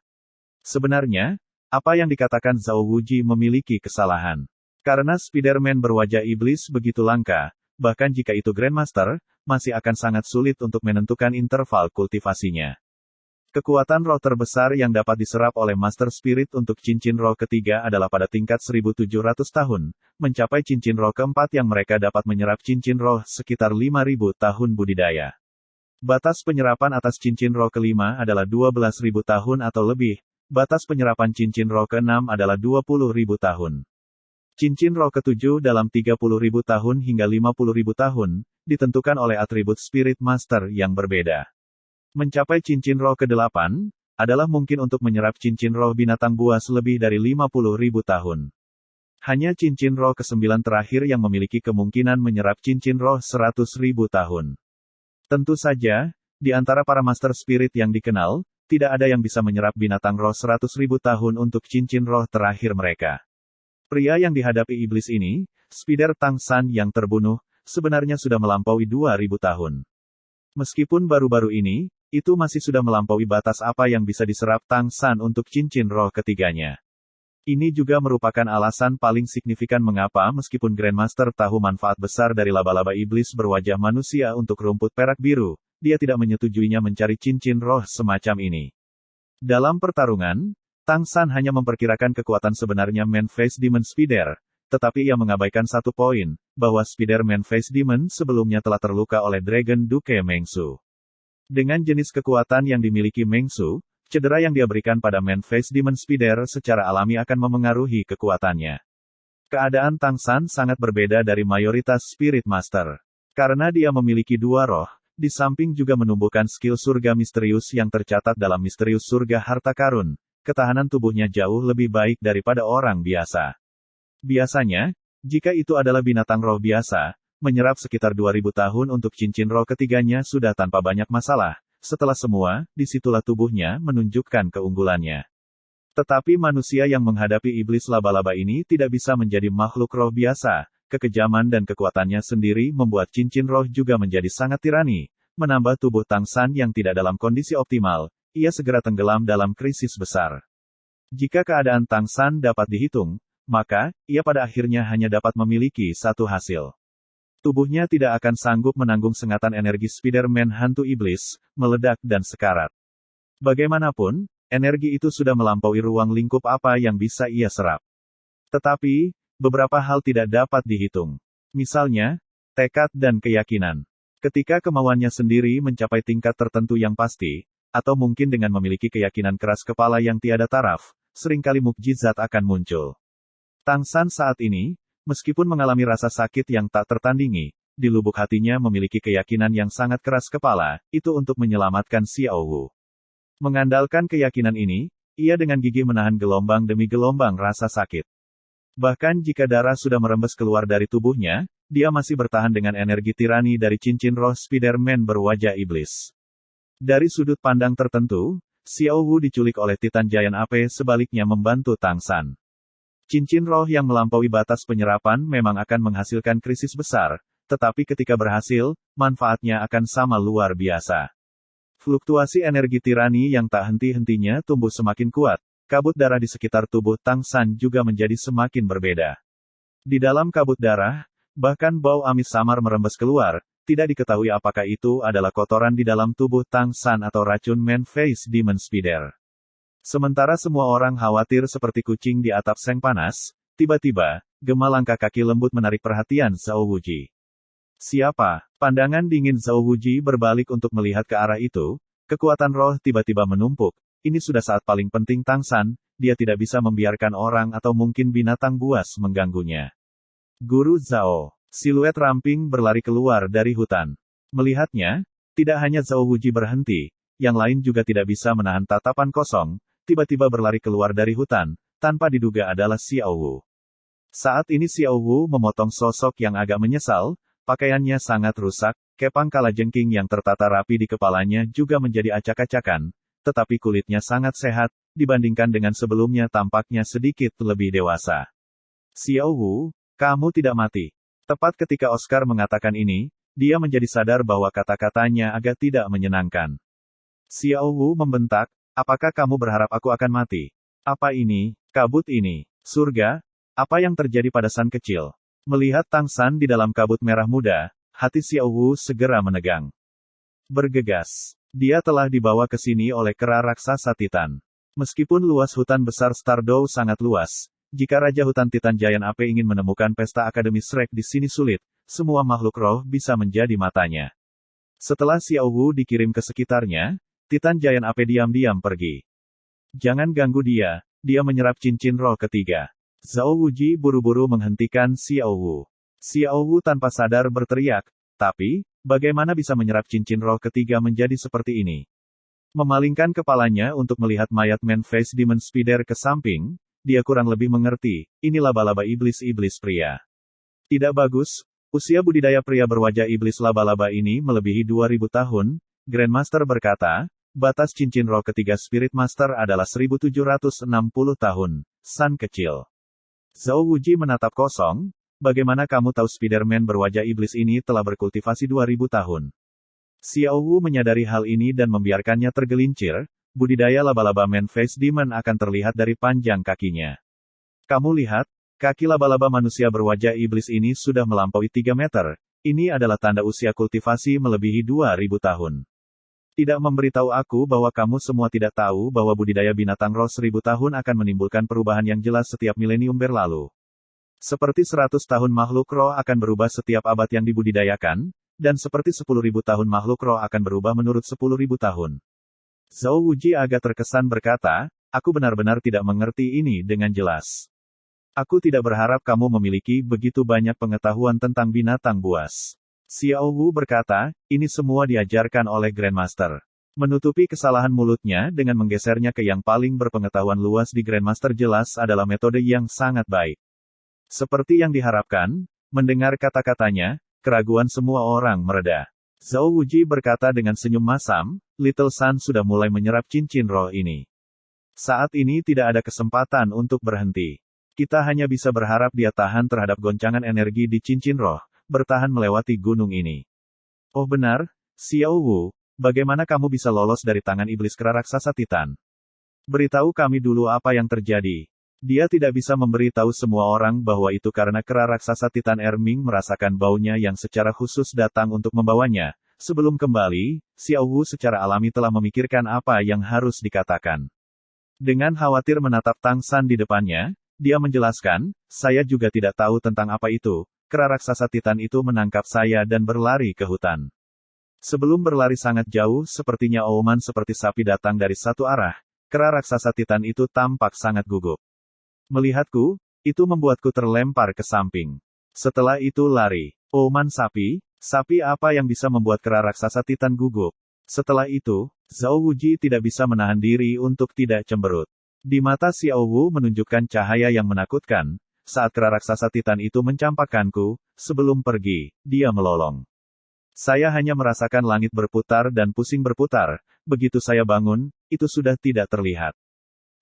Sebenarnya, apa yang dikatakan Zhao Wuji memiliki kesalahan. Karena Spider-Man berwajah iblis begitu langka, bahkan jika itu Grandmaster, masih akan sangat sulit untuk menentukan interval kultivasinya. Kekuatan roh terbesar yang dapat diserap oleh Master Spirit untuk cincin roh ketiga adalah pada tingkat 1700 tahun, mencapai cincin roh keempat yang mereka dapat menyerap cincin roh sekitar 5000 tahun budidaya. Batas penyerapan atas cincin roh kelima adalah 12.000 tahun atau lebih. Batas penyerapan cincin roh keenam adalah 20.000 tahun. Cincin roh ketujuh dalam 30.000 tahun hingga 50.000 tahun, ditentukan oleh atribut Spirit Master yang berbeda. Mencapai cincin roh ke-8, adalah mungkin untuk menyerap cincin roh binatang buas lebih dari 50.000 tahun. Hanya cincin roh ke-9 terakhir yang memiliki kemungkinan menyerap cincin roh 100.000 tahun. Tentu saja, di antara para Master Spirit yang dikenal, tidak ada yang bisa menyerap binatang roh 100.000 tahun untuk cincin roh terakhir mereka. Pria yang dihadapi iblis ini, Spider Tang San yang terbunuh, sebenarnya sudah melampaui 2.000 tahun. Meskipun baru-baru ini, itu masih sudah melampaui batas apa yang bisa diserap Tang San untuk cincin roh ketiganya. Ini juga merupakan alasan paling signifikan mengapa meskipun Grandmaster tahu manfaat besar dari laba-laba iblis berwajah manusia untuk rumput perak biru, dia tidak menyetujuinya mencari cincin roh semacam ini. Dalam pertarungan, Tang San hanya memperkirakan kekuatan sebenarnya Man-Face Demon Spider, tetapi ia mengabaikan satu poin, bahwa Spider Man-Face Demon sebelumnya telah terluka oleh Dragon Duke Mengsu. Dengan jenis kekuatan yang dimiliki Mengsu, cedera yang dia berikan pada Man-Face Demon Spider secara alami akan memengaruhi kekuatannya. Keadaan Tang San sangat berbeda dari mayoritas Spirit Master. Karena dia memiliki dua roh, di samping juga menumbuhkan skill surga misterius yang tercatat dalam misterius surga harta karun, ketahanan tubuhnya jauh lebih baik daripada orang biasa. Biasanya, jika itu adalah binatang roh biasa, menyerap sekitar 2.000 tahun untuk cincin roh ketiganya sudah tanpa banyak masalah. Setelah semua, disitulah tubuhnya menunjukkan keunggulannya. Tetapi manusia yang menghadapi iblis laba-laba ini tidak bisa menjadi makhluk roh biasa. Kekejaman dan kekuatannya sendiri membuat cincin roh juga menjadi sangat tirani, menambah tubuh Tang San yang tidak dalam kondisi optimal. Ia segera tenggelam dalam krisis besar. Jika keadaan Tang San dapat dihitung, maka ia pada akhirnya hanya dapat memiliki satu hasil. Tubuhnya tidak akan sanggup menanggung sengatan energi Spider-Man hantu iblis, meledak dan sekarat. Bagaimanapun, energi itu sudah melampaui ruang lingkup apa yang bisa ia serap. Tetapi, beberapa hal tidak dapat dihitung. Misalnya, tekad dan keyakinan. Ketika kemauannya sendiri mencapai tingkat tertentu yang pasti, atau mungkin dengan memiliki keyakinan keras kepala yang tiada taraf, seringkali mukjizat akan muncul. Tang San saat ini, meskipun mengalami rasa sakit yang tak tertandingi, di lubuk hatinya memiliki keyakinan yang sangat keras kepala, itu untuk menyelamatkan Xiao Wu. Mengandalkan keyakinan ini, ia dengan gigih menahan gelombang demi gelombang rasa sakit. Bahkan jika darah sudah merembes keluar dari tubuhnya, dia masih bertahan dengan energi tirani dari cincin roh Spider-Man berwajah iblis. Dari sudut pandang tertentu, Xiao Wu diculik oleh Titan Giant Ape sebaliknya membantu Tang San. Cincin roh yang melampaui batas penyerapan memang akan menghasilkan krisis besar, tetapi ketika berhasil, manfaatnya akan sama luar biasa. Fluktuasi energi tirani yang tak henti-hentinya tumbuh semakin kuat, kabut darah di sekitar tubuh Tang San juga menjadi semakin berbeda. Di dalam kabut darah, bahkan bau amis samar merembes keluar, tidak diketahui apakah itu adalah kotoran di dalam tubuh Tang San atau racun Man-Face Demon Spider. Sementara semua orang khawatir seperti kucing di atap seng panas, tiba-tiba, gema langkah kaki lembut menarik perhatian Zhao Wuji. Siapa? Pandangan dingin Zhao Wuji berbalik untuk melihat ke arah itu, kekuatan roh tiba-tiba menumpuk, ini sudah saat paling penting Tang San, dia tidak bisa membiarkan orang atau mungkin binatang buas mengganggunya. Guru Zhao, siluet ramping berlari keluar dari hutan. Melihatnya, tidak hanya Zhao Wuji berhenti, yang lain juga tidak bisa menahan tatapan kosong, tiba-tiba berlari keluar dari hutan, tanpa diduga adalah Xiao Wu. Saat ini Xiao Wu memotong sosok yang agak menyesal, pakaiannya sangat rusak, kepang kalajengking yang tertata rapi di kepalanya juga menjadi acak-acakan, tetapi kulitnya sangat sehat, dibandingkan dengan sebelumnya tampaknya sedikit lebih dewasa. Xiao Wu, kamu tidak mati. Tepat ketika Oscar mengatakan ini, dia menjadi sadar bahwa kata-katanya agak tidak menyenangkan. Xiao Wu membentak, apakah kamu berharap aku akan mati? Apa ini, kabut ini, surga? Apa yang terjadi pada San kecil? Melihat Tang San di dalam kabut merah muda, hati Xiao Wu segera menegang. Bergegas. Dia telah dibawa ke sini oleh kera raksasa Titan. Meskipun luas hutan besar Stardow sangat luas, jika Raja Hutan Titan Giant Ape ingin menemukan pesta Akademi Shrek di sini sulit, semua makhluk roh bisa menjadi matanya. Setelah Xiao Wu dikirim ke sekitarnya, Titan Giant Ape diam-diam pergi. Jangan ganggu dia, dia menyerap cincin roh ketiga. Zhao Wuji buru-buru menghentikan Xiao Wu. Xiao Wu tanpa sadar berteriak, tapi, bagaimana bisa menyerap cincin roh ketiga menjadi seperti ini? Memalingkan kepalanya untuk melihat mayat Man-Face Demon Spider ke samping, dia kurang lebih mengerti, ini laba-laba iblis-iblis pria. Tidak bagus, usia budidaya pria berwajah iblis laba-laba ini melebihi 2000 tahun, Grandmaster berkata, batas cincin roh ketiga Spirit Master adalah 1760 tahun, San kecil. Zhao Wuji menatap kosong, bagaimana kamu tahu Spider-Man berwajah iblis ini telah berkultivasi 2000 tahun? Xiao Wu menyadari hal ini dan membiarkannya tergelincir, budidaya laba-laba Man-Face Demon akan terlihat dari panjang kakinya. Kamu lihat, kaki laba-laba manusia berwajah iblis ini sudah melampaui 3 meter, ini adalah tanda usia kultivasi melebihi 2000 tahun. Tidak memberitahu aku bahwa kamu semua tidak tahu bahwa budidaya binatang roh 1000 tahun akan menimbulkan perubahan yang jelas setiap milenium berlalu. Seperti 100 tahun makhluk roh akan berubah setiap abad yang dibudidayakan, dan seperti 10.000 tahun makhluk roh akan berubah menurut 10.000 tahun. Zhao Wuji agak terkesan berkata, aku benar-benar tidak mengerti ini dengan jelas. Aku tidak berharap kamu memiliki begitu banyak pengetahuan tentang binatang buas. Xiao Wu berkata, ini semua diajarkan oleh Grandmaster. Menutupi kesalahan mulutnya dengan menggesernya ke yang paling berpengetahuan luas di Grandmaster jelas adalah metode yang sangat baik. Seperti yang diharapkan, mendengar kata-katanya, keraguan semua orang mereda. Zhao Wuji berkata dengan senyum masam, Little Sun sudah mulai menyerap cincin roh ini. Saat ini tidak ada kesempatan untuk berhenti. Kita hanya bisa berharap dia tahan terhadap goncangan energi di cincin roh, bertahan melewati gunung ini. Oh benar, Xiao Wu, bagaimana kamu bisa lolos dari tangan iblis kera raksasa Titan? Beritahu kami dulu apa yang terjadi. Dia tidak bisa memberitahu semua orang bahwa itu karena kera raksasa Titan Erming merasakan baunya yang secara khusus datang untuk membawanya. Sebelum kembali, Xiao Wu secara alami telah memikirkan apa yang harus dikatakan. Dengan khawatir menatap Tang San di depannya, dia menjelaskan, saya juga tidak tahu tentang apa itu, kera raksasa Titan itu menangkap saya dan berlari ke hutan. Sebelum berlari sangat jauh sepertinya auman seperti sapi datang dari satu arah, kera raksasa Titan itu tampak sangat gugup. Melihatku, itu membuatku terlempar ke samping. Setelah itu lari. Auman sapi, sapi apa yang bisa membuat kera raksasa Titan gugup? Setelah itu, Zhao Wuji tidak bisa menahan diri untuk tidak cemberut. Di mata Xiao Wu menunjukkan cahaya yang menakutkan, saat kera raksasa Titan itu mencampakkanku, sebelum pergi, dia melolong. Saya hanya merasakan langit berputar dan pusing berputar, begitu saya bangun, itu sudah tidak terlihat.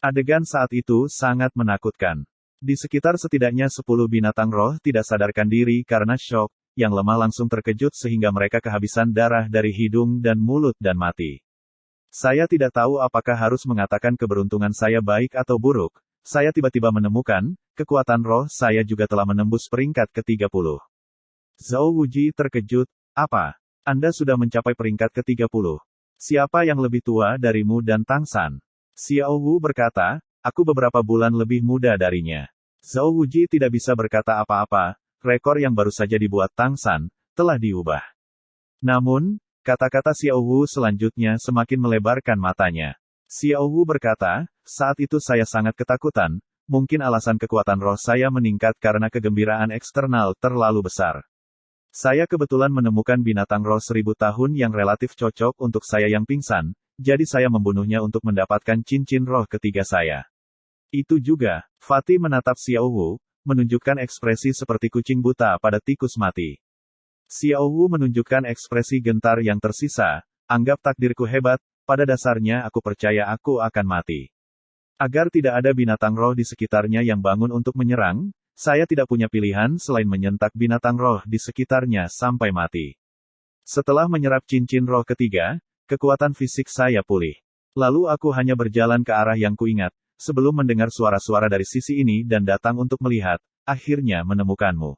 Adegan saat itu sangat menakutkan. Di sekitar setidaknya 10 binatang roh tidak sadarkan diri karena syok, yang lemah langsung terkejut sehingga mereka kehabisan darah dari hidung dan mulut dan mati. Saya tidak tahu apakah harus mengatakan keberuntungan saya baik atau buruk. Saya tiba-tiba menemukan, kekuatan roh saya juga telah menembus peringkat ke-30. Zhao Wuji terkejut, apa? Anda sudah mencapai peringkat ke-30. Siapa yang lebih tua darimu dan Tang San? Xiao Wu berkata, aku beberapa bulan lebih muda darinya. Zhao Wuji tidak bisa berkata apa-apa, rekor yang baru saja dibuat Tang San, telah diubah. Namun, kata-kata Xiao Wu selanjutnya semakin melebarkan matanya. Xiao Wu berkata, saat itu saya sangat ketakutan, mungkin alasan kekuatan roh saya meningkat karena kegembiraan eksternal terlalu besar. Saya kebetulan menemukan binatang roh 1000 tahun yang relatif cocok untuk saya yang pingsan, jadi saya membunuhnya untuk mendapatkan cincin roh ketiga saya. Itu juga, Fatih menatap Xiao Wu, menunjukkan ekspresi seperti kucing buta pada tikus mati. Xiao Wu menunjukkan ekspresi gentar yang tersisa, anggap takdirku hebat, pada dasarnya aku percaya aku akan mati. Agar tidak ada binatang roh di sekitarnya yang bangun untuk menyerang, saya tidak punya pilihan selain menyentak binatang roh di sekitarnya sampai mati. Setelah menyerap cincin roh ketiga, kekuatan fisik saya pulih. Lalu aku hanya berjalan ke arah yang kuingat, sebelum mendengar suara-suara dari sisi ini dan datang untuk melihat, akhirnya menemukanmu.